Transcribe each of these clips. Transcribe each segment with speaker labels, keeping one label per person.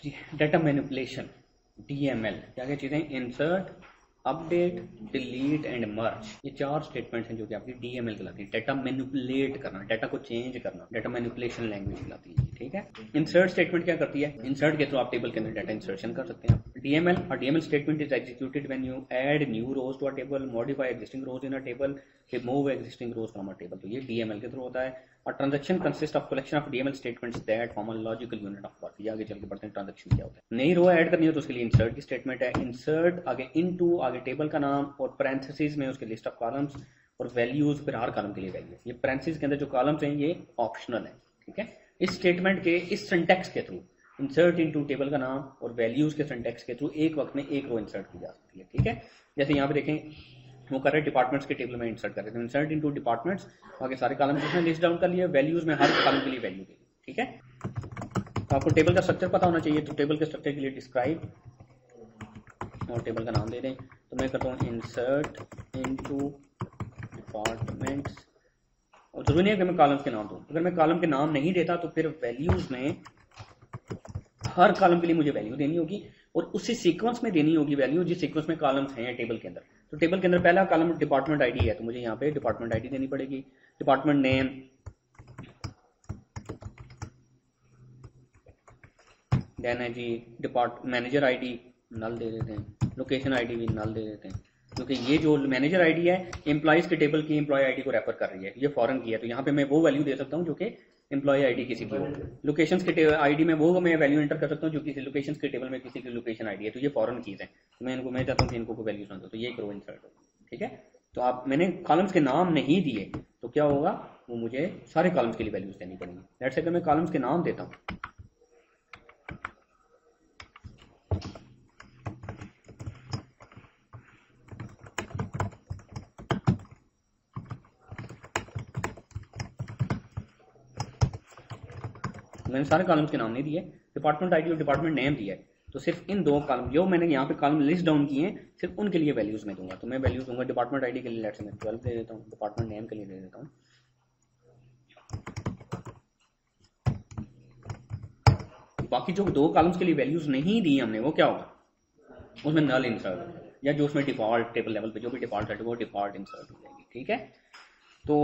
Speaker 1: जी data manipulation, DML, क्या क्या चीजें, इंसर्ट, अपडेट, डिलीट एंड मर्ज, ये चार स्टेटमेंट्स हैं जो कि आपकी डीएमएल कहलाती है। डाटा मैनिपुलेट करना, डाटा को चेंज करना, डाटा मैनिपुलेशन लैंग्वेज कहलाती है, ठीक है। इंसर्ट स्टेटमेंट क्या करती है, इंसर्ट के थ्रू आप टेबल के अंदर डाटा इंसर्शन कर सकते हैं। डीएमएल, और DML statement is executed when you add new rows to a table, modify existing rows in a table, remove existing rows from a table, तो ये डीएमएल के थ्रू होता है। और transaction consist of collection of DML statements that form a logical unit of work. ये आगे चल के पढ़ते हैं ट्रांजैक्शन क्या होता है। नई रो ऐड करनी हो तो उसके लिए इंसर्ट की स्टेटमेंट है। इंसर्ट आगे इनटू, आगे टेबल का नाम और पैरेंथेसिस में उसके लिस्ट ऑफ कॉलम्स और वैल्यूज, फिर हर कॉलम के लिए वैल्यू। ये पैरेंथेसिस के अंदर जो कॉलम्स हैं ये ऑप्शनल है, ठीक है। इस स्टेटमेंट के इस सिंटैक्स के थ्रू इंसर्ट इनटू टेबल का नाम और वैल्यूज के सिंटैक्स के थ्रू एक वक्त में एक रो इंसर्ट की जा सकती है, ठीक है। जैसे यहाँ पे देखें वो कर रहे हैं डिपार्टमेंट्स के टेबल में इंसर्ट कर रहे थे, इंसर्ट इनटू डिपार्टमेंट्स, आगे सारे कॉलम्स उसने लिस्ट डाउन कर लिए, वैल्यूज में हर कॉलम के लिए वैल्यू दी, ठीक है। तो आपको टेबल का स्ट्रक्चर पता होना चाहिए, तो टेबल के स्ट्रक्चर के लिए डिस्क्राइब और टेबल का नाम दे दें। तो मैं करता हूँ इंसर्ट इनटू डिपार्टमेंट्स, और जरूरी नहीं है कि मैं कॉलम्स के नाम दूं। अगर मैं कॉलम के नाम नहीं देता तो फिर वैल्यूज में हर कॉलम के लिए मुझे वैल्यू देनी होगी और उसी सीक्वेंस में देनी होगी वैल्यू जिस सीक्वेंस में कॉलम्स हैं टेबल के अंदर। तो टेबल के अंदर पहला कॉलम डिपार्टमेंट आईडी है, तो मुझे यहाँ पे डिपार्टमेंट आईडी देनी पड़ेगी। डिपार्टमेंट नेम, देन है जी मैनेजर आईडी, नल दे देते हैं। लोकेशन आईडी भी नल दे देते हैं, क्योंकि ये जो मैनेजर आईडी है एम्प्लॉइज के टेबल की एम्प्लॉय आईडी को रेफर कर रही है, ये फॉरेन की है, तो यहाँ पे मैं वो वैल्यू दे सकता हूँ जो कि एम्प्लॉय आईडी किसी की हो। लोकेशंस के आईडी में वो मैं वैल्यू एंटर कर सकता हूँ जो किसी लोकेशंस के टेबल में किसी की लोकेशन आईडी है, तो ये फॉरेन कीज है। तो मैं चाहता हूँ कि इनको वैल्यूज ना दो, तो ये करो इंसर्ट, ठीक है। तो आप मैंने कॉलम्स के नाम नहीं दिए तो क्या होगा, वो मुझे सारे कॉलम्स के लिए वैल्यूज देनी पड़ेंगी। लेट्स से अगर मैं कॉलम्स के नाम देता हूँ, मैंने सारे कॉलम्स के नाम नहीं दिए, डिपार्टमेंट आईडी और डिपार्टमेंट नेम दिया है, तो सिर्फ इन दो कॉलम जो मैंने यहाँ पे कॉलम लिस्ट डाउन किए हैं सिर्फ उनके लिए वैल्यूज मैं दूंगा। तो मैं वैल्यूज दूंगा डिपार्टमेंट आईडी के लिए लेट्स से मैं 12 दे देता हूँ, डिपार्टमेंट नेम के लिए दे देता हूँ बाकी जो दो कॉलम्स के लिए वैल्यूज नहीं दी हमने वो क्या होगा, उसमें नल इंसर्ट, या जो उसमें डिफॉल्ट टेबल लेवल पे जो भी डिफॉल्ट है वो डिफॉल्ट इंसर्ट हो जाएगी, ठीक है। तो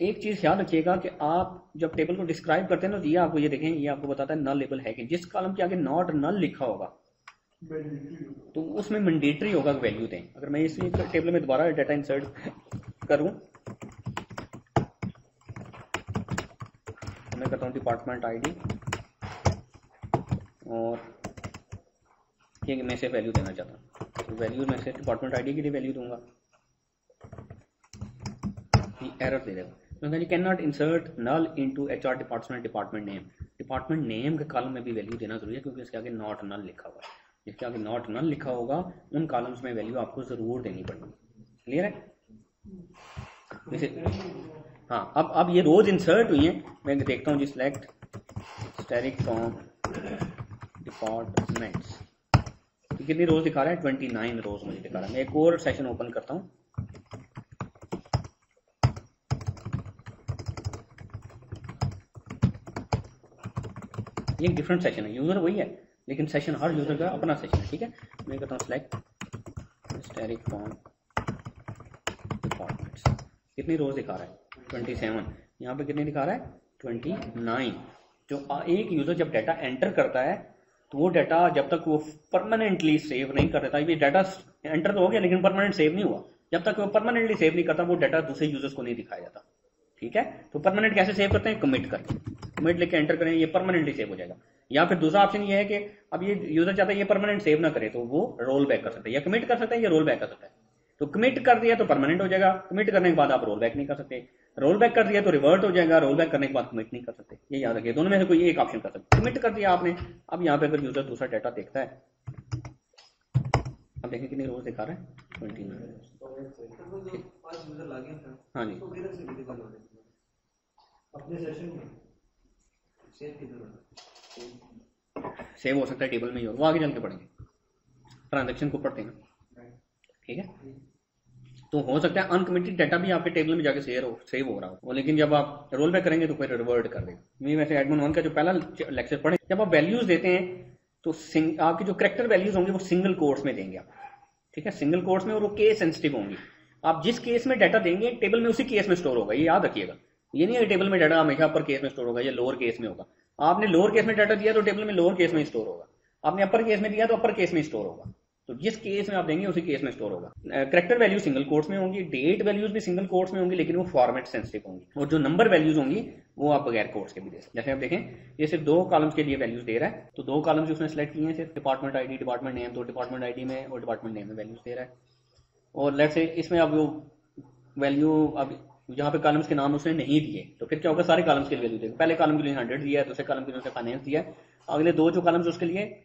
Speaker 1: एक चीज ख्याल रखिएगा कि आप जब टेबल को डिस्क्राइब करते हैं ना, तो ये आपको ये देखें, ये आपको बताता है नल लेबल है कि जिस कॉलम के आगे नॉट नल लिखा होगा तो उसमें मैंडेटरी होगा वैल्यू दें। अगर मैं इस टेबल में दोबारा डाटा इंसर्ट करूं तो मैं करता हूं डिपार्टमेंट आईडी और ये मैं से वैल्यू देना चाहता हूं, तो वैल्यू में से डिपार्टमेंट आईडी के लिए वैल्यू दूंगा, एरर दे देगा। You can not insert null into HR department name. Department name के कॉलम में भी वैल्यू देना जरूरी है क्योंकि इसके आगे नॉट नल लिखा हुआ है। जिसके आगे नॉट नल लिखा होगा उन कॉलम्स में वैल्यू आपको जरूर देनी पड़ेगी। क्लियर है? जैसे हाँ, अब ये रोज इंसर्ट हुई है, मैं देखता हूँ जी सिलेक्ट स्टैटिक फ्रॉम डिपार्टमेंट्स, कितनी रोज दिखा रहा है, 29 रोज मुझे दिखा रहा है। मैं एक और सेशन ओपन करता हूँ, ये एक डिफरेंट सेशन है, यूजर वही है लेकिन सेशन हर यूजर का अपना सेशन है, ठीक है। मैं कहता हूँ सिलेक्ट स्टैटिक फ्रॉम डिपार्टमेंट्स, कितनी रोज दिखा रहा है 27, यहाँ पे कितनी दिखा रहा है 29। जो एक यूजर जब डाटा एंटर करता है तो वो डाटा जब तक वो परमानेंटली सेव नहीं कर देता, ये डाटा एंटर तो हो गया लेकिन परमानेंट सेव नहीं हुआ, जब तक वो परमानेंटली सेव नहीं करता वो डाटा दूसरे यूजर्स को नहीं दिखाया जाता, ठीक है। तो परमानेंट कैसे सेव करते हैं, कमिट करके, कमिट लेके एंटर करें, ये परमानेंटली सेव हो जाएगा। या फिर दूसरा ऑप्शन ये है कि अब ये यूजर चाहता है ये परमानेंट सेव ना करे तो वो रोल बैक कर सकता है, या कमिट कर सकता है या रोल बैक कर सकता है। तो कमिट कर दिया तो परमानेंट हो जाएगा, कमिट करने के बाद आप रोल बैक नहीं कर सकते, रोल बैक कर दिया तो रिवर्ट हो जाएगा, रोल बैक करने के बाद कमिट नहीं कर सकते। ये याद रखिए, दोनों में से कोई एक ऑप्शन कर सकते। कमिट कर दिया आपने, अब यहाँ पे अगर यूजर दूसरा डाटा देखता है, अब देखें कितनी रोज दिखा रहा है 29। हाँ जी,
Speaker 2: अपने सेशन में
Speaker 1: सेव हो सकता है टेबल में ही, और वो आगे चल के पढ़ेंगे, ट्रांजैक्शन को पढ़ते हैं, ठीक है। तो हो सकता है अनकमिटेड डाटा भी आपके टेबल में जाके सेव हो रहा हो, लेकिन जब आप रोल बैक करेंगे तो फिर रिवर्ट कर देगा। मैं वैसे एडमिन 1 का जो पहला लेक्चर पढ़े, जब आप वैल्यूज देते हैं तो आपकी जो करेक्टर वैल्यूज होंगी वो सिंगल कोट्स में देंगे आप, ठीक है, सिंगल कोट्स में, और वो केस सेंसिटिव होंगी। आप जिस केस में डाटा देंगे टेबल में उसी केस में स्टोर होगा, ये याद रखिएगा। ये नहीं है टेबल में डाटा हमेशा अपर केस में स्टोर होगा या लोअर केस में होगा। आपने लोअर केस में डाटा दिया तो टेबल में लोअर केस में स्टोर होगा, आपने अपर केस में दिया तो अपर केस में स्टोर होगा। तो जिस केस में आप देंगे उसी केस में स्टोर होगा। करेक्टर वैल्यू सिंगल कोट्स में होंगी, डेट वैल्यूज भी सिंगल कोट्स में होंगी, लेकिन वो फॉर्मेट सेंसिटिव होंगी। और जो नंबर वैल्यूज होंगी वो आप बगैर कोट्स के भी दे सकते हैं। जैसे आप देखें ये सिर्फ 2 कॉलम्स के लिए वैल्यूज दे रहा है, तो 2 कॉलम्स उसने सेलेक्ट किए हैं सिर्फ, डिपार्टमेंट आईडी, डिपार्टमेंट नेम, तो डिपार्टमेंट आईडी में और डिपार्टमेंट नेम में वैल्यूज दे रहा है। और लेट्स से इसमें अब वो वैल्यू अब जहाँ पे कॉलम्स के नाम उसने नहीं दिए तो फिर क्या होगा, सारे कॉलम्स के लिए वैल्यू देगा। पहले कॉलम के लिए 100 दिया है, दूसरे कॉलम के लिए उसने फाइनेंस दिया है, अगले 2 जो कॉलम्स उसके लिए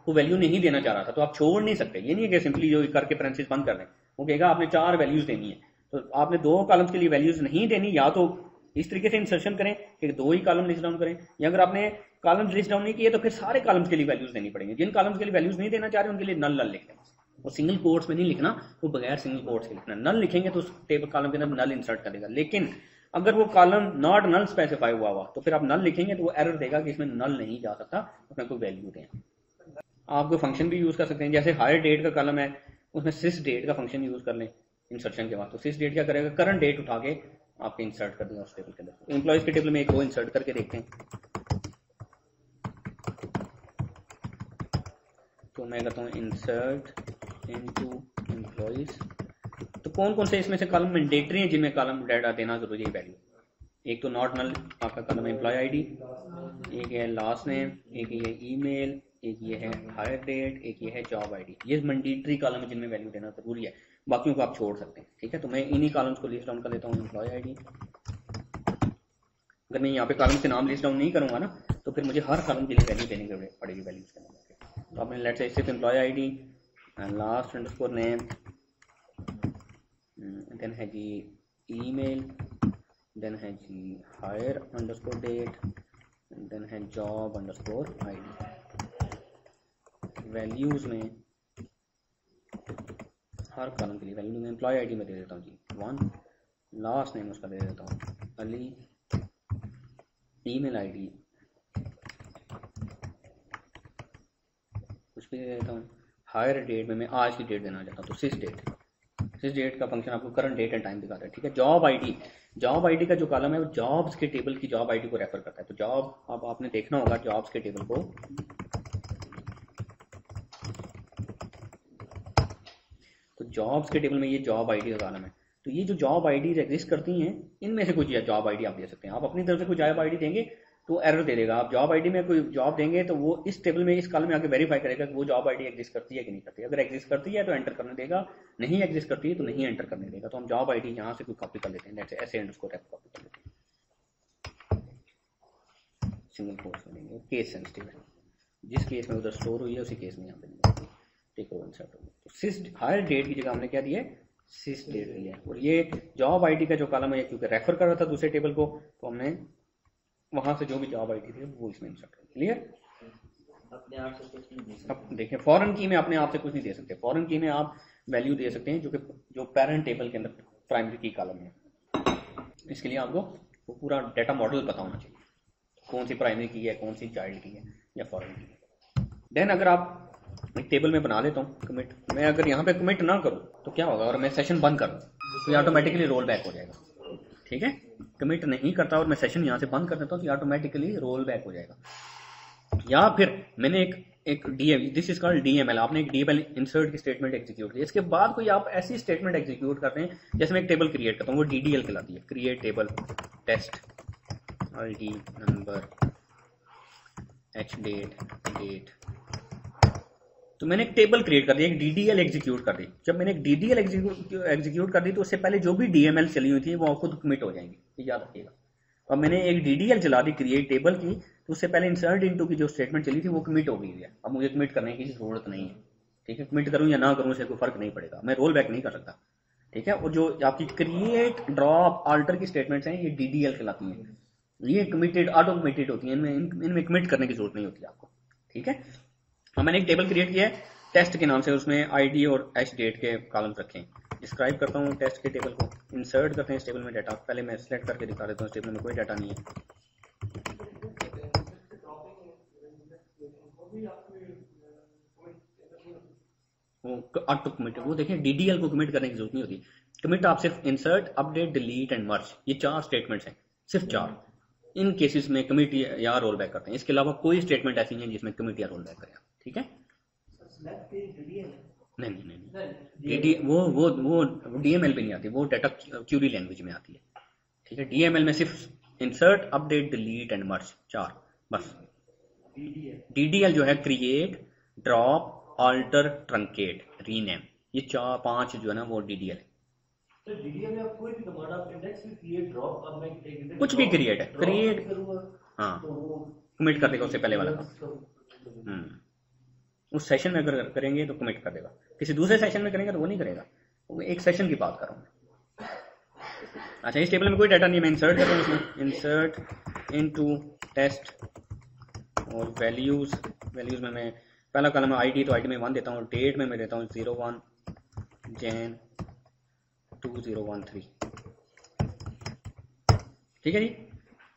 Speaker 1: वो वैल्यू नहीं देना चाह रहा था, तो आप छोड़ नहीं सकते। ये नहीं है कि सिंपली जो करके पेरेंथेसिस बंद कर दें, वो कहेगा आपने 4 वैल्यूज देनी है, तो आपने 2 कॉलम्स के लिए वैल्यूज नहीं देनी, या तो इस तरीके से इंसर्शन करें कि 2 ही कॉलम लिस्ट डाउन करें, या अगर आपने कॉलम्स लिस्ट डाउन नहीं किए तो फिर सारे कॉलम्स के लिए वैल्यूज देनी पड़ेंगी। जिन कॉलम्स के लिए वैल्यूज नहीं देना चाह रहे उनके लिए नल लिख दें, वो सिंगल कोट्स में नहीं लिखना, वो बगैर सिंगल कोट्स के लिखना। नल लिखेंगे तो उस टेबल कॉलम के अंदर नल इंसर्ट करेगा, लेकिन अगर वो कॉलम नॉट नल स्पेसिफाई हुआ तो फिर आप नल लिखेंगे तो वो एरर देगा कि इसमें नल नहीं जा सकता, उसमें कोई वैल्यू दें। आप कोई फंक्शन भी यूज कर सकते हैं, जैसे हायर डेट का कॉलम है उसमें सिस डेट का फंक्शन यूज कर लें इंसर्शन के बाद। तो सिस डेट क्या करेगा, करंट डेट उठा के आपके इंसर्ट कर देगा उस टेबल के अंदर। एम्प्लॉयज के टेबल में एक रो इंसर्ट करके देखते हैं, तो मैं कहता हूँ इंसर्ट इनटू एम्प्लॉयज। तो कौन कौन से इसमें से कॉलम मैंडेटरी हैं जिनमें कॉलम डाटा देना जरूरी है वैल्यू। एक तो नॉट नल आपका कॉलम है एम्प्लॉय आईडी, एक है लास्ट नेम, एक ये ईमेल, एक ये है हायर डेट, एक ये है जॉब आईडी। ये मैंडेटरी कॉलम है जिनमें वैल्यू देना जरूरी है, बाकियों को आप छोड़ सकते हैं, ठीक है। तो मैं इन्हीं कॉलम्स को लिस्ट डाउन कर देता हूँ, एम्प्लॉय आईडी। अगर मैं यहाँ पे कॉलम के नाम लिस्ट डाउन नहीं करूंगा ना तो फिर मुझे हर कॉलम के लिए वैल्यू देनी पड़ेगी वैल्यूज के अंदर। तो आपने लेट से सिर्फ employee ID, last underscore name, then है जी ईमेल, देन है जी हायर अंडरस्कोर डेट, देन है जॉब अंडरस्कोर आईडी। वैल्यूज में हर कॉलम के लिए वैल्यू में एम्प्लॉय आईडी में दे देता हूँ जी 1, लास्ट नेम उसका दे देता हूँ अली, ईमेल आईडी कुछ भी दे देता हूँ, हायर डेट में मैं आज की डेट देना चाहता हूँ तो सिस डेट का फंक्शन आपको करंट डेट एंड टाइम दिखाता है, ठीक है। जॉब आईडी का जो कॉलम है वो जॉब्स के टेबल की जॉब आईडी को रेफर करता है। तो जॉब अब आपने देखना होगा जॉब्स के टेबल को, तो जॉब्स के टेबल में ये जॉब आईडी का कॉलम है। तो ये जो जॉब आईडी एग्जिस्ट करती हैं इनमें से कुछ जॉब आईडी आप दे सकते हैं। आप अपनी तरफ से कोई जॉब आईडी देंगे तो एरर दे देगा। आप जॉब आईडी में कोई जॉब देंगे तो वो इस टेबल में इस कॉलम में आके वेरीफाई करेगा कि वो जॉब आईडी एग्जिस्ट करती है कि नहीं करती है। अगर एग्जिस्ट करती है तो एंटर करने देगा, नहीं एग्जिस्ट करती है तो नहीं एंटर करने देगा। तो हम जॉब आईडी यहाँ से कोई कॉपी कर लेते हैं, जैसे ऐसे अंडरस्कोर ऐप कॉपी कर लेते हैं, सिंगल कोट्स में देंगे, केस सेंसिटिव है, जिस केस में उधर स्टोर हुई है उसी केस में यहाँ पे टेक ओवर इंसर्ट होगी। तो सिस हायर डेट की जगह हमने क्या दिया है, सिस डेट दिया है। और ये जॉब आईडी का जो कॉलम है क्योंकि रेफर कर रहा था दूसरे टेबल को, तो हमने वहां से जो भी जॉब आईडी थी वो इसमें इंसर्ट कर। क्लियर?
Speaker 2: अपने आप से कुछ नहीं दे सकते।
Speaker 1: अब देखिए फॉरेन की में अपने आप से कुछ नहीं दे सकते। फॉरेन की में आप वैल्यू दे सकते हैं जो पेरेंट टेबल के अंदर प्राइमरी की कॉलम है। इसके लिए आपको वो पूरा डाटा मॉडल पता होना चाहिए, कौन सी प्राइमरी की है, कौन सी चाइल्ड की है या फॉरेन की है। देन अगर आप एक टेबल में बना लेता हूँ कमिट, मैं अगर यहाँ पे कमिट ना करूँ तो क्या होगा, और मैं सेशन बंद करूँ तो ये ऑटोमेटिकली रोल बैक हो जाएगा, ठीक है। कमिट नहीं करता और मैं सेशन यहाँ से बंद कर देता हूँ तो ऑटोमेटिकली रोल बैक हो जाएगा। या फिर मैंने एक दिस इज कॉल्ड डीएमएल, आपने एक डीएमएल इंसर्ट की स्टेटमेंट एग्जीक्यूट की, इसके बाद कोई आप ऐसी स्टेटमेंट एग्जीक्यूट करते हैं जैसे मैं एक टेबल क्रिएट करता हूँ, वो डीडीएल कहलाती है, create table test ID number H date. तो मैंने एक टेबल क्रिएट कर दी, एक डीडीएल एग्जीक्यूट कर दी। जब मैंने एक डीडीएल एग्जीक्यूट कर दी तो उससे पहले जो भी डीएमएल चली हुई थी वो खुद कमिट हो जाएंगी, ये याद रखिएगा। अब मैंने एक डीडीएल चला दी क्रिएट टेबल की, तो उससे पहले इंसर्ट इनटू की जो स्टेटमेंट चली थी वो कमिट हो गई है। अब मुझे कमिट करने की जरूरत नहीं है, ठीक है। कमिट करूं या ना करूं उससे कोई फर्क नहीं पड़ेगा, मैं रोल बैक नहीं कर सकता, ठीक है। और जो आपकी क्रिएट ड्रॉप अल्टर की स्टेटमेंट्स हैं ये डीडीएल कहलाती हैं, ये कमिटेड ऑटो कमिटेड होती है, इनमें कमिट करने की जरूरत नहीं होती आपको, ठीक है। अब मैंने एक टेबल क्रिएट किया है टेस्ट के नाम से, उसमें आईडी और एच डेट के कॉलम्स रखें। डिस्क्राइब करता हूँ टेस्ट के टेबल को, इंसर्ट करते हैं इस टेबल में डाटा। पहले मैं सिलेक्ट करके दिखा देता हूँ, इस टेबल में कोई डाटा नहीं है। वो ऑटो कमिट, वो देखिए डीडीएल को कमिट करने की जरूरत नहीं होती। कमिट आप सिर्फ इंसर्ट, अपडेट, डिलीट एंड मर्ज, ये 4 स्टेटमेंट्स हैं, सिर्फ 4। इन केसेस में कमिट या रोल बैक करते हैं, इसके अलावा कोई स्टेटमेंट ऐसी नहीं है जिसमें कमिट या रोल बैक करें। ठीक है, नहीं नहीं नहीं, वो डीएमएल पे नहीं आती, वो डाटा क्यूरी लैंग्वेज में आती है। ठीक है, डीएमएल में सिर्फ insert, update, delete and merge, 4 बस। डीडीएल जो है create, drop, alter, truncate, rename, ये 4-5 जो है ना वो डीडीएल है।
Speaker 3: तो डीडीएल में आप कोई भी कमांड, आप इंडेक्स भी क्रिएट, ड्रॉप, अब मैं
Speaker 1: कुछ भी क्रिएट है, क्रिएट हाँ
Speaker 3: तो वो
Speaker 1: कमिट कर देगा उससे पहले वाला काम। उस सेशन में अगर करेंगे तो कमिट कर देगा, किसी दूसरे सेशन में करेंगे तो वो नहीं करेगा, वो एक सेशन की बात कर रहा हूँ। अच्छा, इस टेबल में कोई डाटा नहीं, मैं इंसर्ट कर रहा हूँ इसमें, इंसर्ट इनटू टेस्ट और वैल्यूज में मैं पहला कॉलम आईडी, तो आईडी में 1 देता हूँ, डेट में मैं देता हूँ 01 Jan 2013। ठीक है जी,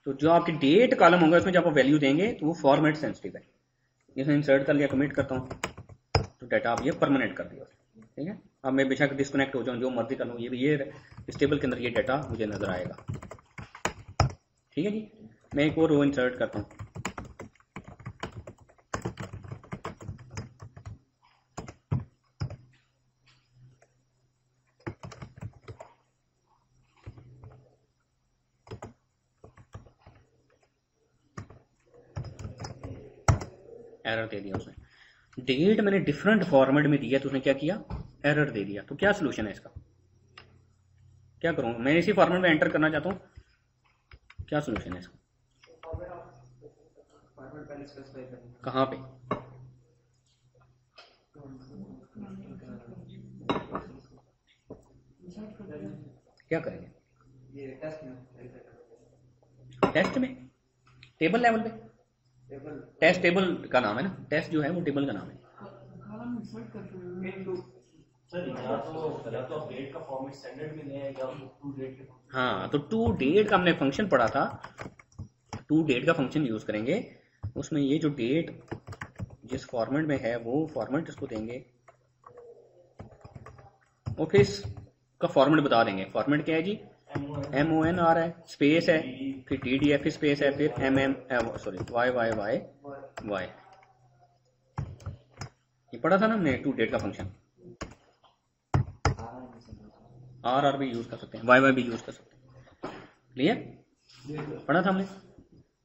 Speaker 1: तो जो आपकी डेट कॉलम होगा उसमें जब आप वैल्यू देंगे तो वो फॉर्मेट सेंसिटिव है। इसमें इंसर्ट कर लिया, कमिट करता हूँ तो डाटा आप ये परमानेंट कर दिया। ठीक है, अब मैं बेशक डिस्कनेक्ट हो जाऊँ, जो मर्जी कर लूँ, ये इस टेबल के अंदर ये डाटा मुझे नजर आएगा। ठीक है जी, मैं एक और रो इंसर्ट करता हूँ, एरर दे दिया उसने। डेट मैंने डिफरेंट फॉर्मेट में दिया तो उसने क्या किया, एरर दे दिया। तो क्या सोल्यूशन है इसका, क्या करूं मैं, इसी फॉर्मेट में एंटर करना चाहता हूं, क्या सोल्यूशन है इसका, कहां पे, क्या करेंगे, टेस्ट में, टेबल लेवल पे, टेस्ट टेबल का नाम है ना, टेस्ट जो है वो टेबल का नाम है।
Speaker 3: सर या तो डेट का फॉर्मेट स्टैंडर्ड में है या टू डेट के।
Speaker 1: हाँ, तो टू डेट का हमने फंक्शन पढ़ा था, टू डेट का फंक्शन यूज करेंगे, उसमें ये जो डेट जिस फॉर्मेट में है वो फॉर्मेट इसको देंगे और फिर इसका फॉर्मेट बता देंगे। फॉर्मेट क्या है जी, MON आ रहा है, स्पेस है, फिर DDF स्पेस है, फिर YYY। ये पढ़ा था ना हमने टू डेट का फंक्शन। RR भी यूज कर सकते हैं, YY भी यूज कर सकते हैं, क्लियर, पढ़ा था हमने।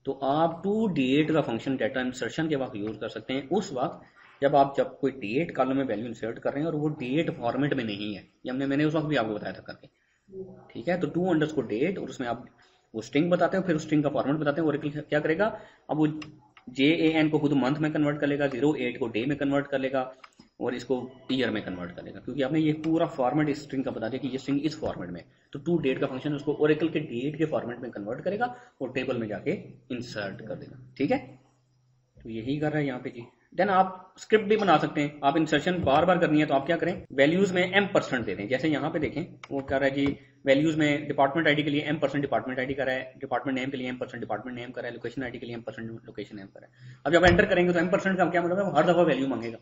Speaker 1: तो आप टू डेट का फंक्शन डाटा इंसर्शन के वक्त यूज कर सकते हैं, उस वक्त जब कोई डेट कॉलम में वैल्यू इंसर्ट कर रहे हैं और वो डेट फॉर्मेट में नहीं है, ये मैंने उस वक्त भी आपको बताया था करके। ठीक है, तो टू अंडरस्कोर डेट और उसमें आप वो स्ट्रिंग बताते हैं, फिर उस स्ट्रिंग का फॉर्मेट बताते हैं। ओरेकल क्या करेगा, अब वो JAN को खुद मंथ में कन्वर्ट कर लेगा, 08 को डे में कन्वर्ट कर लेगा और इसको ईयर में कन्वर्ट कर लेगा, क्योंकि आपने ये पूरा फॉर्मेट इस स्ट्रिंग का बता दिया कि ये स्ट्रिंग इस फॉर्मेट में। तो टू डेट का फंक्शन उसको ओरेकल के डेट के फॉर्मेट में कन्वर्ट करेगा और टेबल में जाके इंसर्ट कर देगा। ठीक है, तो यही कर रहा है यहाँ पे जी। देन आप स्क्रिप्ट भी बना सकते हैं, आप इंसर्शन बार बार करनी है तो आप क्या करें, वैल्यूज में M% दे दें। जैसे यहाँ पे देखें वो कर रहा है जी, वैल्यूज में डिपार्टमेंट आईडी के लिए M% डिपार्टमेंट आईडी का रहा है, डिपार्टमेंट नेम के लिए M% डिपार्टमेंट नेम का रहा है, लोकेशन आईडी के लिए M% लोकेशन नेम का रहा है। अब जब एंटर करेंगे तो M% का क्या मतलब है, हर दफा वैल्यू मांगेगा।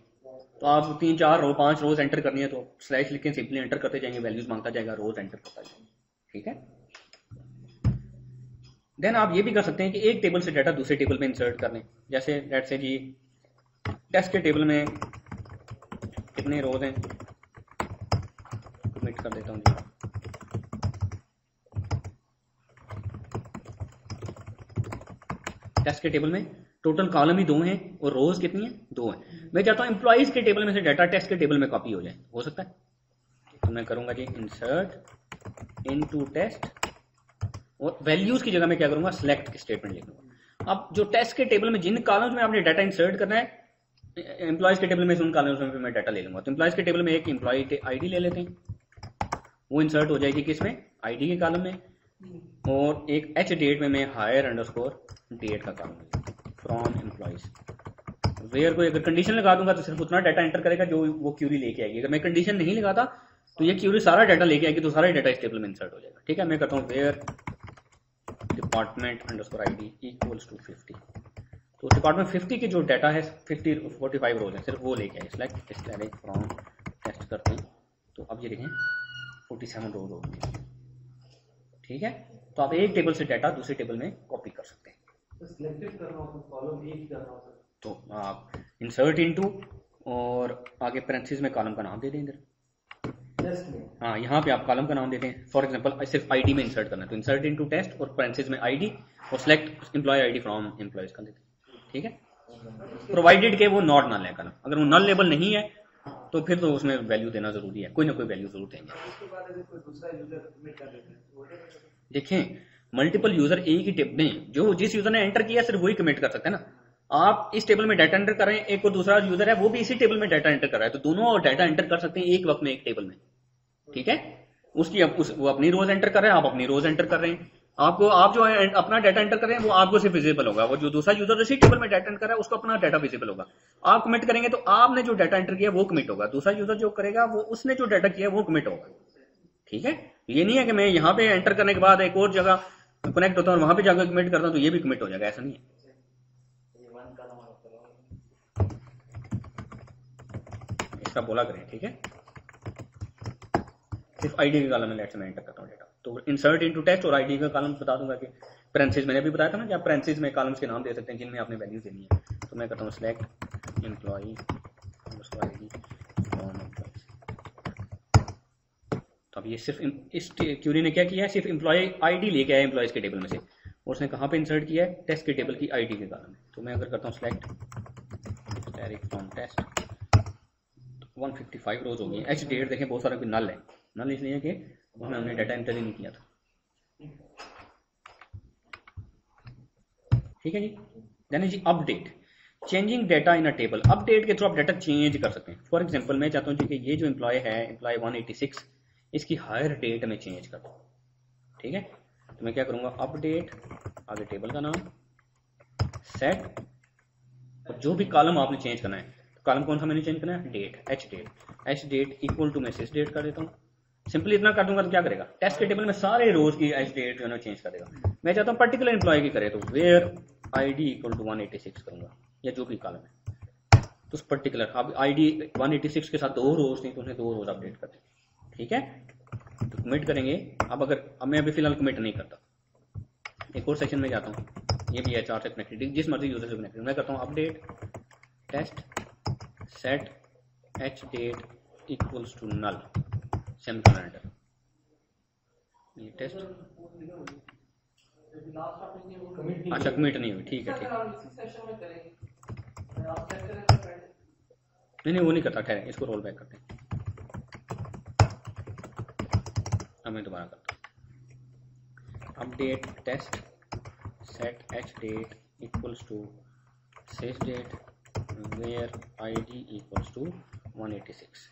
Speaker 1: तो आप 3-4 रो 5 रोज एंटर करनी है तो स्लैश लिख के सिंपली एंटर करते जाएंगे, वैल्यूज मांगता जाएगा, रोज एंटर करता जाएगा। ठीक है, देन आप ये भी कर सकते हैं कि एक टेबल से डाटा दूसरे टेबल में इंसर्ट कर लें। जैसे लेट्स से जी टेस्ट के टेबल में कितने रोज हैं, कमिट कर देता हूँ जी, टेस्ट के टेबल में टोटल कॉलम ही 2 हैं और रोज कितनी है, 2 हैं। मैं चाहता हूँ एम्प्लॉइज के टेबल में से डाटा टेस्ट के टेबल में कॉपी हो जाए, हो सकता है। तो मैं करूंगा जी इंसर्ट इनटू टेस्ट और वैल्यूज की जगह मैं क्या करूंगा, सिलेक्ट स्टेटमेंट लिखूंगा। अब जो टेस्ट के टेबल में जिन कॉलम्स में आपने डाटा इंसर्ट करना है, एम्प्लॉइज के टेबल में उन कॉलम्स में मैं डाटा ले लूंगा। तो एम्प्लॉइज के टेबल में एक एम्प्लॉय आईडी ले लेते हैं, वो इंसर्ट हो जाएगी किसमें, आईडी के कॉलम में, और एक एच डेट में मैं हायर अंडरस्कोर डेट का कॉलम फ्रॉम एम्प्लॉइज। वेयर को अगर कंडीशन लगा दूंगा तो सिर्फ उतना डाटा एंटर करेगा जो वो क्यूरी लेके आएगी। अगर मैं कंडीशन नहीं लगाता तो ये क्यूरी सारा डाटा लेके आएगी, तो सारा डाटा इस टेबल में इंसर्ट हो जाएगा। ठीक है, मैं करता हूँ where department underscore ID equals to 50। तो डिपार्टमेंट 50 की जो डाटा है 45 रोज है, सिर्फ वो लेके आए। सिलेक्ट फ्रॉम टेस्ट करते हैं तो अब ये देखें 47 रोज हो गई। ठीक है, तो आप एक टेबल से डाटा दूसरे टेबल में कॉपी कर सकते हैं।
Speaker 3: तो सिलेक्टेड कर रहा हूँ तो कॉलम एक ही कर रहा हूँ सर।
Speaker 1: तो आप इंसर्ट इनटू और आगे पैरेंथेसिस में कॉलम का नाम दे देंगे।
Speaker 3: टेस्ट में
Speaker 1: हाँ, यहाँ पे आप कॉलम का नाम देते हैं। फॉर एग्जांपल सिर्फ आईडी में इंसर्ट करना है तो इंसर्ट इनटू टेस्ट और पैरेंथेसिस में आईडी और select employee ID from employees का देते हैं। ठीक है, प्रोवाइडेड के वो नॉट नल है कॉलम, अगर वो नल लेबल नहीं है तो फिर तो उसमें वैल्यू देना जरूरी है, कोई ना कोई वैल्यू जरूर देंगे।
Speaker 3: उसके बाद अगर कोई दूसरा यूजर कमिट कर देता है तो वो देख सकते हैं।
Speaker 1: देखें, मल्टीपल यूजर एक ही टेबल में, जो जिस यूजर ने एंटर किया सिर्फ वही कमिट कर सकते हैं ना। आप इस टेबल में डाटा एंटर कर रहे हैं, एक और दूसरा यूजर है वो भी इसी टेबल में डाटा एंटर कर रहा है, तो दोनों डाटा एंटर कर सकते हैं एक वक्त में एक टेबल में। ठीक है, उसकी वो अपनी रोज एंटर कर रहे हैं, आप अपनी रोज एंटर कर रहे हैं। आपको आप जो अपना डाटा एंटर कर रहे हैं वो आपको सिर्फ विजिबल होगा, वो जो दूसरा यूजर इसी टेबल में डाटा एंटर कर रहा है उसको अपना डाटा विजिबल होगा। आप कमिट करेंगे तो आपने जो डाटा एंटर किया वो कमिट होगा, दूसरा यूजर जो करेगा वो उसने जो डाटा किया वो कमिट होगा। ठीक है, ये नहीं है कि मैं यहाँ पे एंटर करने के बाद एक और जगह कनेक्ट होता हूँ वहां पे जाकर कमिट करता हूँ तो ये भी कमिट हो जाएगा, ऐसा नहीं है। इसका बोला करें। ठीक है, सिर्फ आईडी के कॉलम में लेट्स मैं एंटर करता हूँ डेटा, तो इंसर्ट इनटू टेस्ट और आईडी का कॉलम बता दूंगा कि पैरेंथेसिस मैंने भी बताया था ना कि आप पैरेंथेसिस में कॉलम्स के नाम दे सकते हैं जिनमें आपने वैल्यू देनी है। तो मैं करता हूँ select employee ID from employees. तो अब ये सिर्फ इस क्यूरी ने क्या किया है, सिर्फ एम्प्लॉय आईडी लेके आया एम्प्लॉयज के टेबल में से और उसने कहाँ पे इंसर्ट किया है, टेस्ट के टेबल की आईडी के कॉलम में। तो मैं अगर करता हूँ सिलेक्ट डायरेक्ट फ्रॉम टेस्ट 155 रोज हो गई। एच डेट देखें बहुत सारा कोई नल है, नल इसलिए कि उसमें हमने डाटा एंटर ही नहीं किया था। ठीक है जी, देन जी update, changing data in a table. Update के थ्रू आप डाटा चेंज कर सकते हैं। फॉर एग्जांपल मैं चाहता हूँ जी कि ये जो एम्प्लॉय है एम्प्लॉय 186 इसकी हायर डेट में चेंज कर दूँ। ठीक है, तो मैं क्या करूँगा, अपडेट आगे टेबल का नाम सेट और जो भी कॉलम आपने चेंज करना है, कॉलम कौन सा मैंने चेंज करना है, date, H date equal to मैं सिस डेट कर देता हूँ। सिंपली इतना कर दूंगा तो क्या करेगा, टेस्ट के टेबल में सारे रोज की एच डेट जो है चेंज कर देगा। मैं चाहता हूँ पर्टिकुलर एम्प्लॉय की करे तो वेयर आईडी इक्वल टू 186 करूंगा या जो भी कॉलम है तो उस पर्टिकुलर अब आईडी 186 के साथ 2 रोज नहीं तो उसने 2 रोज अपडेट कर दी। ठीक है, तो कमिट करेंगे। अब मैं अभी फिलहाल कमिट नहीं करता, एक और सेक्शन में जाता हूँ, ये भी HR से कनेक्टेड, जिस मर्जी यूजर से कनेक्टेड। मैं करता हूँ update test set H date equals to null semicolon. ये टेस्ट अच्छा कमिट नहीं हुई, ठीक है ठीक है, नहीं वो नहीं करता, ठहरे इसको रोल बैक करते हैं। अब मैं दोबारा करता हूँ update test set H date equals to sys date where ID equals to 186।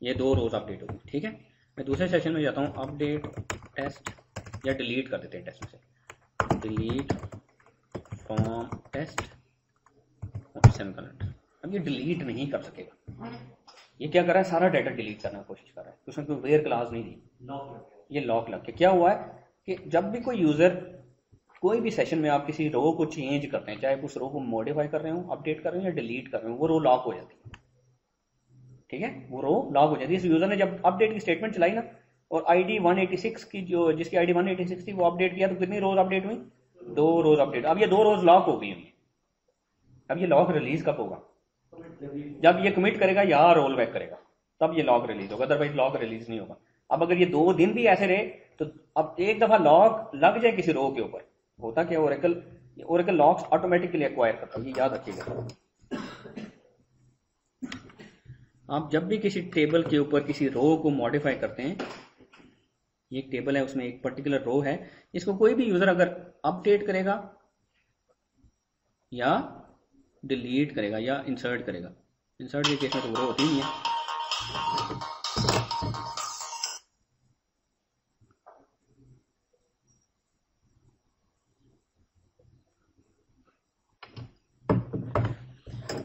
Speaker 1: ये 2 रोज अपडेट होगी। ठीक है, मैं दूसरे सेशन में जाता हूँ, अपडेट टेस्ट या डिलीट कर देते हैं टेस्ट में से, डिलीट फ्रॉम टेस्ट सेमीकोलन। अब ये डिलीट नहीं कर सकेगा, ये क्या कर रहा है, सारा डाटा डिलीट करने की कोशिश कर रहा है, उसमें कोई वेयर क्लास नहीं दी, ये लॉक लग के क्या हुआ है कि जब भी कोई यूजर कोई भी सेशन में आप किसी रो को चेंज करते हैं, चाहे उस रो को मॉडिफाई कर रहे हो, अपडेट कर रहे हो या डिलीट कर रहे हो, वो रो लॉक हो जाती है। ठीक है, वो रो लॉक हो जाती है। इस यूजर ने जब अपडेट की स्टेटमेंट चलाई ना और आईडी 186 की जो जिसकी आईडी 186 थी वो अपडेट किया तो कितनी रोज अपडेट हुई, 2 रोज अपडेट। अब ये 2 रोज लॉक हो गई हुई। अब ये लॉक रिलीज कब होगा, जब ये कमिट करेगा या रोल बैक करेगा तब ये लॉक रिलीज होगा, अदरवाइज लॉक रिलीज नहीं होगा। अब अगर ये 2 दिन भी ऐसे रहे तो अब एक दफा लॉक लग जाए किसी रो के ऊपर, होता क्या, ओरेकल लॉक्स ऑटोमेटिकली एक्वायर करता है, ये याद रखिएगा। आप जब भी किसी टेबल के ऊपर किसी रो को मॉडिफाई करते हैं, ये एक टेबल है उसमें एक पर्टिकुलर रो है, इसको कोई भी यूजर अगर अपडेट करेगा या डिलीट करेगा या इंसर्ट करेगा, इंसर्ट के केस में तो वो रो होती नहीं है,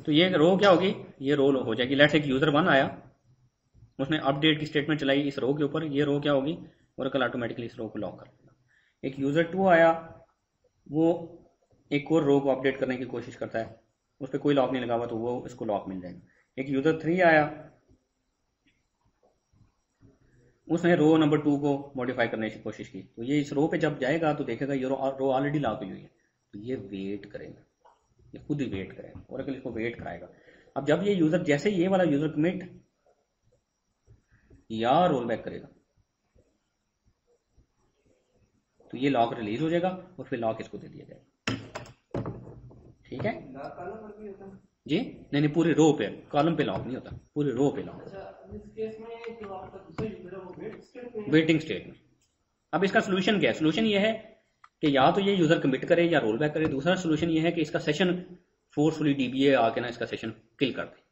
Speaker 1: तो ये रो क्या होगी, ये रो हो जाएगी। लेट्स एक यूजर 1 आया, उसने अपडेट की स्टेटमेंट चलाई इस रो के ऊपर, ये रो क्या होगी, ओरेकल ऑटोमेटिकली इस रो को लॉक कर देगा। एक यूजर 2 आया, वो एक और रो को अपडेट करने की कोशिश करता है, उस पर कोई लॉक नहीं लगा हुआ तो वो इसको लॉक मिल जाएगा। एक यूजर 3 आया, उसने रो नंबर 2 को मॉडिफाई करने की कोशिश की, तो ये इस रो पे जब जाएगा तो देखेगा ये रो ऑलरेडी लॉक हुई है, तो ये वेट करेगा, ये खुद ही वेट करेगा, ओरेकल इसको वेट कराएगा। अब जब ये यूजर, जैसे ये वाला यूजर कमिट या रोल बैक करेगा तो ये लॉक रिलीज हो जाएगा और फिर लॉक इसको दे दिया जाएगा। ठीक है जी, नहीं पूरे रो पे, कॉलम पे लॉक नहीं होता, पूरे रो पे लॉक। वेटिंग स्टेट में। अब इसका सोल्यूशन क्या है? सोल्यूशन ये है कि या तो ये यूजर कमिट करे या रोल बैक करे। दूसरा सोल्यूशन ये है कि इसका सेशन फोर्सफुली डीबीए आके ना इसका सेशन किल कर दे।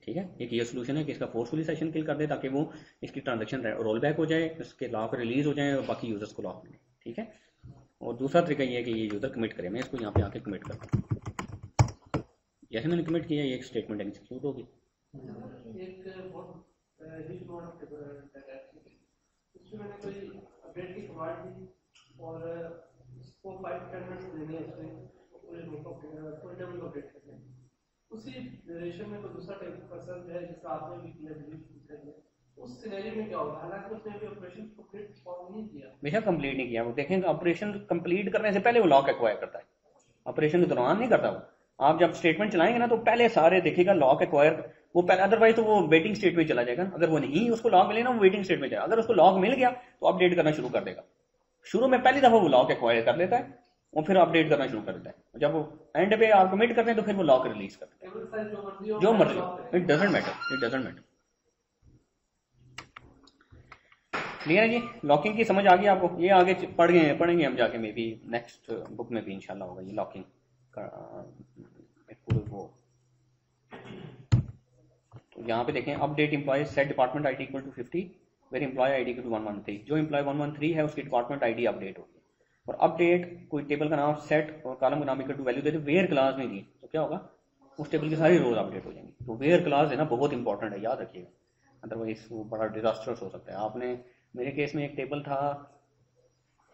Speaker 1: ठीक है, एक ये सोल्यूशन है कि इसका फोर्सफुली सेशन किल कर दे ताकि वो इसकी ट्रांजेक्शन रोल बैक हो जाए, इसके लॉक रिलीज हो जाए और बाकी यूजर्स को लॉक मिले। ठीक है, और दूसरा तरीका ये है कि ये यूजर कमिट करे। मैं इसको यहाँ पे आके कमिट करता हूँ, जैसे मैंने कमिट किया ये एक स्टेटमेंट एग्जीक्यूट होगी।
Speaker 4: मैंने कोई अपडेट की कमांड दी और उसको 5-10 मिनट्स देने हैं उसमें पूरे टेबल को अपडेट करने हैं। उसी रिलेशन में कोई दूसरा टेबल पर्सन है जिसका आपने भी किया डिलीट कर दिया, उस सिनेरियो में क्या होगा? हालांकि उसने अभी ऑपरेशन कंप्लीट फॉर्म नहीं किया,
Speaker 1: बेशक कंप्लीट नहीं किया, वो देखेंगे ऑपरेशन कंप्लीट करने से पहले वो लॉक एक्वायर करता है, ऑपरेशन के दौरान नहीं करता वो। आप जब स्टेटमेंट चलाएंगे ना तो पहले सारे देखेगा लॉक एक्वायर, वो पहले, अदरवाइज तो वो वेटिंग स्टेट में चला जाएगा। अगर वो नहीं उसको लॉक मिले ना वो वेटिंग स्टेट में जाएगा। अगर उसको लॉक मिल गया तो अपडेट करना शुरू कर देगा। शुरू में पहली दफा वो लॉक एक्वायर कर लेता है और फिर अपडेट करना शुरू कर देता है। जब वो एंड पे आप कमिट करते हैं तो फिर वो लॉक रिलीज करते हैं, जो मर्जी, it doesn't matter, it doesn't matter. Clear है जी? लॉकिंग की समझ आ गई आपको? ये आगे पढ़ेंगे हम जाके, मे बी नेक्स्ट बुक में भी इंशाल्लाह होगा ये लॉकिंग का पूरे वो। तो यहाँ पे देखें, update employ set department ID equal to 50 where employ ID equal to 113। जो एम्प्लॉय 113 है उसकी डिपार्टमेंट आईडी अपडेट होगी। और अपडेट कोई टेबल का नाम सेट और कॉलम का नाम इक्वल टू वैल्यू देते, वेयर क्लास नहीं दी तो क्या होगा? उस टेबल की सारी रोज अपडेट हो जाएंगी। तो वेयर क्लास है ना बहुत इंपॉर्टेंट है, याद रखिएगा, अदरवाइज वो बड़ा डिजास्टर्स हो सकता है। आपने, मेरे केस में एक टेबल था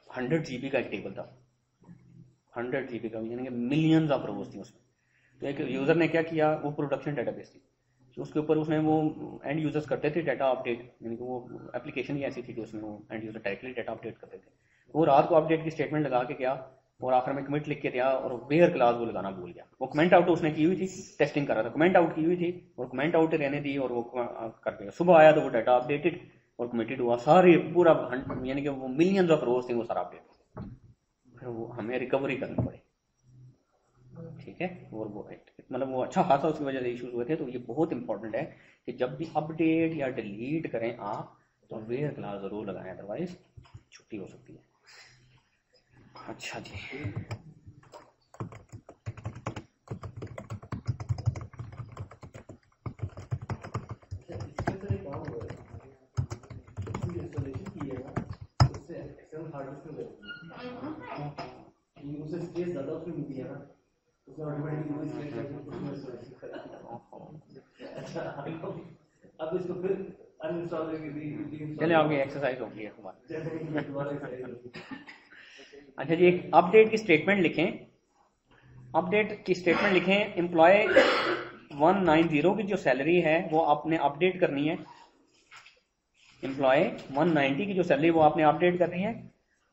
Speaker 1: 100 GB का, एक टेबल था 100 GB का, यानी कि मिलियंस ऑफ रोज थी उसमें। तो एक यूजर ने क्या किया, वो प्रोडक्शन डेटाबेस थी, तो उसके ऊपर उसने वो एंड यूजर्स करते थे डाटा अपडेट, यानी कि वो एप्लीकेशन ही ऐसी थी कि उसमें वो and user directly data update करते थे। वो रात को अपडेट की स्टेटमेंट लगा के गया और आखिर में कमिट लिख के दिया और वेयर क्लास वो लगाना भूल गया। वो कमेंट आउट उसने की हुई थी, टेस्टिंग कर रहा था, कमेंट आउट की हुई थी और कमेंट आउट रहने दी और वो कर दिया। सुबह आया तो वो डाटा अपडेटेड और कमिटेड हुआ, सारी पूरा, यानी कि वो मिलियंस ऑफ रोज थी वो सारा अपडेट। फिर वो हमें रिकवरी करनी पड़ी। ठीक है, और वो मतलब वो अच्छा खासा उसकी वजह से इश्यूज हुए थे। तो ये बहुत इंपॉर्टेंट है कि जब भी अपडेट या डिलीट करें आप तो वेयर क्लास जरूर लगाएं, अदरवाइज छुट्टी हो सकती है। अच्छा जी,
Speaker 4: उसे स्पेस ज्यादा उसमें मिलती है ना, उसमें अच्छा अब इसको फिर अनइंस्टॉल करके
Speaker 1: चलिए आपकी एक्सरसाइज हो गई है हमारी। अच्छा जी, एक अपडेट की स्टेटमेंट लिखें, अपडेट की स्टेटमेंट लिखें। एम्प्लॉय 190 की जो सैलरी है वो आपने अपडेट करनी है। एम्प्लॉय 190 की जो सैलरी वो आपने अपडेट करनी है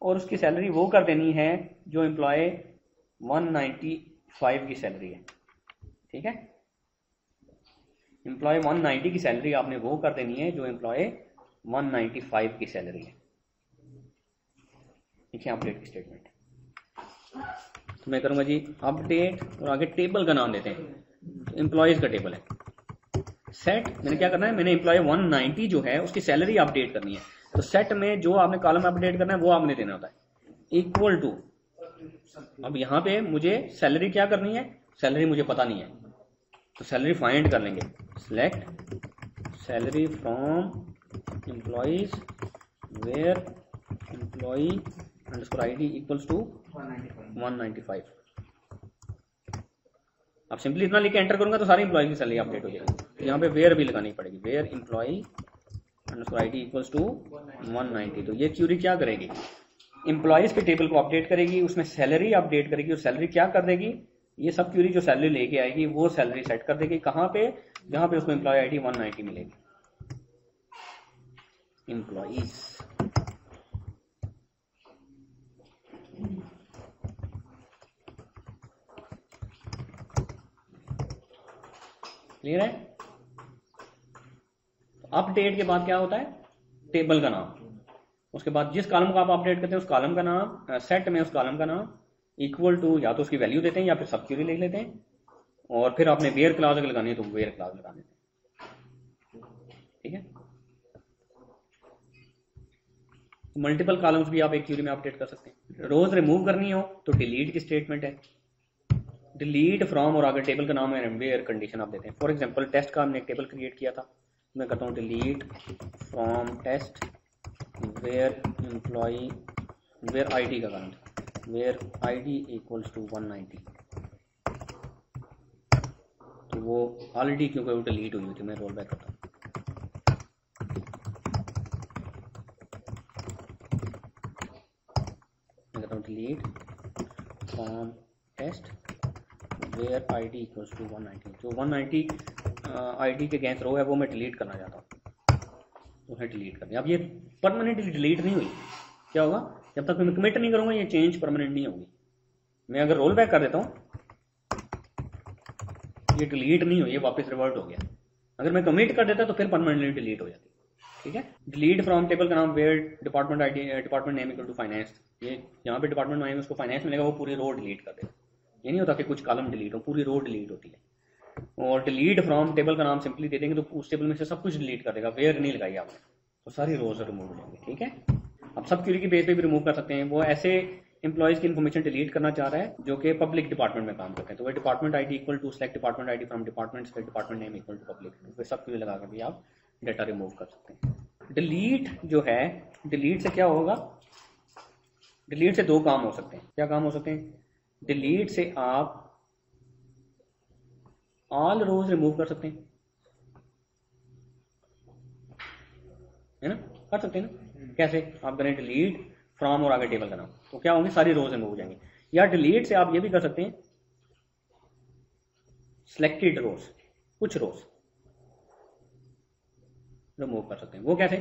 Speaker 1: और उसकी सैलरी वो कर देनी है जो एम्प्लॉय 195 की सैलरी है। ठीक है, एम्प्लॉय 190 की सैलरी आपने वो कर देनी है जो एम्प्लॉय 195 की सैलरी है। देखिए अपडेट की स्टेटमेंट तो मैं करूंगा जी अपडेट और आगे टेबल का नाम देते हैं, एम्प्लॉयज का टेबल है। सेट, मैंने क्या करना है, मैंने एम्प्लॉय 190 जो है उसकी सैलरी अपडेट करनी है। तो सेट में जो आपने कॉलम अपडेट करना है वो आपने देना होता है इक्वल टू। अब यहाँ पे मुझे सैलरी क्या करनी है, सैलरी मुझे पता नहीं है तो सैलरी फाइंड कर लेंगे। Select salary from employees where employee underscore ID equals to 195। अब सिंपली इतना लिख के एंटर करूंगा तो सारी एम्प्लॉय की सैलरी अपडेट हो जाएगी। यहाँ पे वेयर भी लगानी पड़ेगी, where employee underscore ID equals to 190। तो ये क्यूरी क्या करेगी, एम्प्लॉयज के टेबल को अपडेट करेगी, उसमें सैलरी अपडेट करेगी और सैलरी क्या कर देगी, ये सब क्यूरी जो सैलरी लेके आएगी वो सैलरी सेट कर देगी कहाँ पे, जहां पे उसको एम्प्लॉय आईडी 190 मिलेगी। एम्प्लॉइज। क्लियर है? अपडेट के बाद क्या होता है? टेबल का नाम। उसके बाद जिस कॉलम को आप अपडेट करते हैं उस कॉलम का नाम, सेट में उस कॉलम का नाम इक्वल टू, या तो उसकी वैल्यू देते हैं या फिर सब क्वेरी लिख लेते हैं, और फिर आपने वेयर क्लास अगर लगानी है तो वेयर क्लास लगा देते हैं। ठीक है? मल्टीपल कॉलम्स भी आप एक क्वेरी में अपडेट कर सकते हैं। रोज रिमूव करनी हो तो डिलीट की स्टेटमेंट है। डिलीट फ्रॉम और आगे टेबल का नाम है, वेयर कंडीशन आप देते हैं। फॉर एग्जांपल टेस्ट का हमने एक टेबल क्रिएट किया था, मैं करता हूँ delete from test where employee, where ID का काम था, वेयर आईडी इक्वल्स टू 190, तो वो ऑलरेडी क्योंकि वो डिलीट हुई थी। मैं रोल बैक करता हूँ, मैं कहता हूँ delete from test where ID equals to 190, जो 190 आईडी के अगेंस्ट रो है वो मैं डिलीट करना चाहता हूँ, उसे डिलीट करनी। अब ये परमानेंटली डिलीट नहीं हुई, क्या होगा? जब तक मैं कमिट नहीं करूंगा ये चेंज परमानेंट नहीं होगी। मैं अगर रोल बैक कर देता हूँ, ये डिलीट नहीं हुई, ये वापस रिवर्ट हो गया। अगर मैं कमिट कर देता तो फिर परमानेंटली डिलीट हो जाती। ठीक है? डिलीट फ्रॉम टेबल का नाम where department ID, department name equal to finance, ये यहाँ पे डिपार्टमेंट नेम उसको फाइनेंस मिलेगा, वो पूरी रो डिलीट कर देगा। ये नहीं होता कि कुछ कॉलम डिलीट हो, पूरी रो डिलीट होती है। और डिलीट फ्रॉम टेबल का नाम सिंपली दे देंगे तो उस टेबल में से सब कुछ डिलीट कर देगा, वेयर नहीं लगाई आपने तो सारी रोज रिमूव हो जाएंगे। ठीक है? अब सब क्वेरी की बेस पे भी रिमूव कर सकते हैं। वो ऐसे एम्प्लॉइज की इन्फॉर्मेशन डिलीट करना चाह रहा है जो कि पब्लिक डिपार्टमेंट में काम करते हैं, तो वह department ID equal to select department ID from department, select department name equal to public, तो सब क्वेरी लगा कर भी आप डाटा रिमूव कर सकते हैं। डिलीट जो है, डिलीट से क्या होगा? डिलीट से दो काम हो सकते हैं। क्या काम हो सकते हैं? डिलीट से आप ऑल रोज रिमूव कर सकते हैं, है ना? कर सकते हैं ना? कैसे? आप करें डिलीट फ्रॉम और आगे टेबल का नाम, तो क्या होंगे? सारी रोज रिमूव हो जाएंगी। या डिलीट से आप ये भी कर सकते हैं सिलेक्टेड रोज, कुछ रोज रिमूव कर सकते हैं। वो कैसे?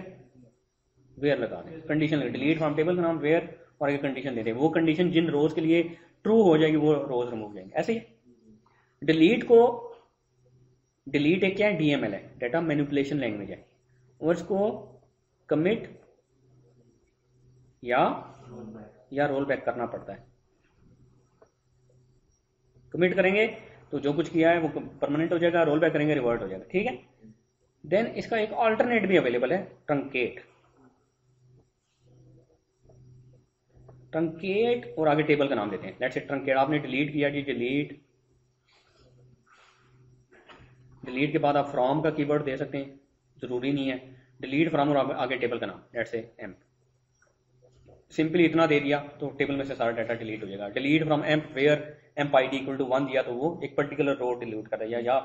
Speaker 1: वेयर लगा दें, कंडीशन लगे, डिलीट फ्रॉम टेबल का नाम वेयर और आगे कंडीशन दे दें। वो कंडीशन जिन रोज के लिए ट्रू हो जाएगी वो रोज रिमूव हो जाएंगे। ऐसे ही डिलीट को, डिलीट एक क्या है? डीएमएल है, डाटा मैनिपुलेशन लैंग्वेज है, और इसको कमिट या रोल बैक करना पड़ता है। कमिट करेंगे तो जो कुछ किया है वो परमानेंट हो जाएगा, रोल बैक करेंगे रिवर्ट हो जाएगा। ठीक है? देन इसका एक ऑल्टरनेट भी अवेलेबल है, ट्रंकेट। ट्रंकेट और आगे टेबल का नाम देते हैं। लेट्स से ट्रंकेट आपने डिलीट किया जी, डिलीट, डिलीट के बाद आप फ्रॉम का कीवर्ड दे सकते हैं, जरूरी नहीं है। डिलीट फ्रॉम और आगे टेबल का नाम, लेट्स से एम्प, सिंपली इतना दे दिया तो टेबल में से सारा डाटा डिलीट हो जाएगा। Delete from emp where emp ID equal to 1 दिया तो वो एक पर्टिकुलर रो डिलीट कर देगा, या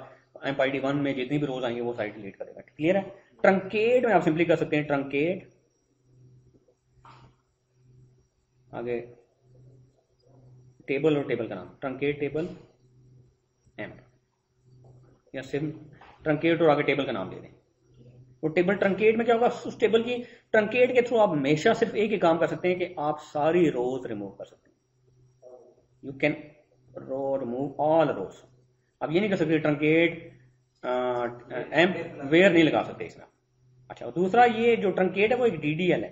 Speaker 1: एम्प आईडी 1 में जितनी भी रोज आएंगे वो सारी डिलीट कर देगा। क्लियर है? ट्रंकेट में आप सिंपली कर सकते हैं ट्रंकेट, आगे टेबल और टेबल का नाम, ट्रंकेट टेबल एम्प, या सिर्फ ट्रंकेट और आगे टेबल का नाम दे दें। और टेबल ट्रंकेट में क्या होगा? उस टेबल की ट्रंकेट के थ्रू आप हमेशा सिर्फ एक ही काम कर सकते हैं कि आप सारी रोज रिमूव कर सकते हैं। यू कैन रिमूव ऑल रोज। अब ये नहीं कर सकते ट्रंकेट एम्प वेयर नहीं लगा सकते इसमें। अच्छा, दूसरा ये जो ट्रंकेट है वो एक डीडीएल है,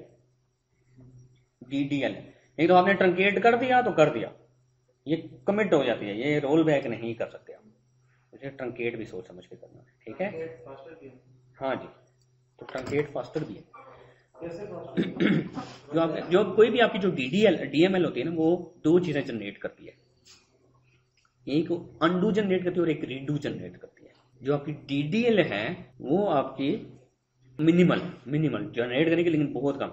Speaker 1: डीडीएल है। नहीं तो आपने ट्रंकेट कर दिया तो कर दिया, ये कमिट हो जाती है, ये रोल बैक नहीं कर सकते आप। मुझे ट्रंकेट भी सोच समझ के करना है। ठीक है? हाँ जी, तो ट्रंकेट फास्टर भी है। जो कोई भी आपकी जो डीएमएल होती है ना, वो दो चीजें जनरेट करती है, एक अनडू जनरेट करती है और एक रीडू जनरेट करती है। जो आपकी डीडीएल है वो आपकी मिनिमल जनरेट करेगी, लेकिन बहुत कम।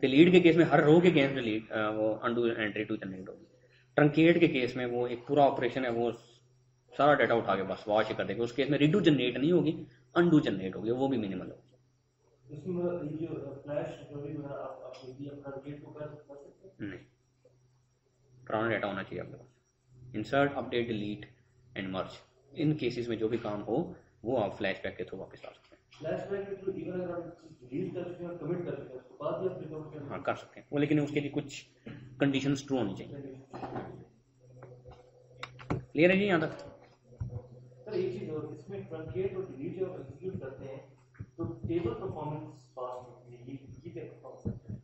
Speaker 1: डिलीट के केस में हर रो के केस में वो अनडू एंड रीडू जनरेट होगी। ट्रंकेट के केस में वो एक पूरा ऑपरेशन है, वो सारा डाटा उठा के बस वॉश कर देगा। उस केस में रीडू जनरेट नहीं होगी, अनडू जनरेट होगी, वो भी मिनिमल होगी। नहीं, पुराना डाटा होना चाहिए आपके पास। Insert, update, delete and merge, in cases में जो भी काम हो वो आप फ्लैश बैक के थ्रू वापस आ सकते हैं।
Speaker 3: फ्लैशबैक के थ्रू इवन अगर आप डिलीट कर चुके हैं, कमिट कर चुके हैं, उसके बाद भी आप रिकवर कर
Speaker 1: हाँ कर सकते हैं वो, लेकिन उसके लिए कुछ कंडीशंस ट्रू होनी चाहिए। क्लियर है जी यहाँ तक?
Speaker 3: सर एक चीज और, इसमें ट्रंकेट और डिलीट जब एग्जीक्यूट करते हैं तो टेबल परफॉर्मेंस पास होती है, ये क्या परफॉर्मेंस है?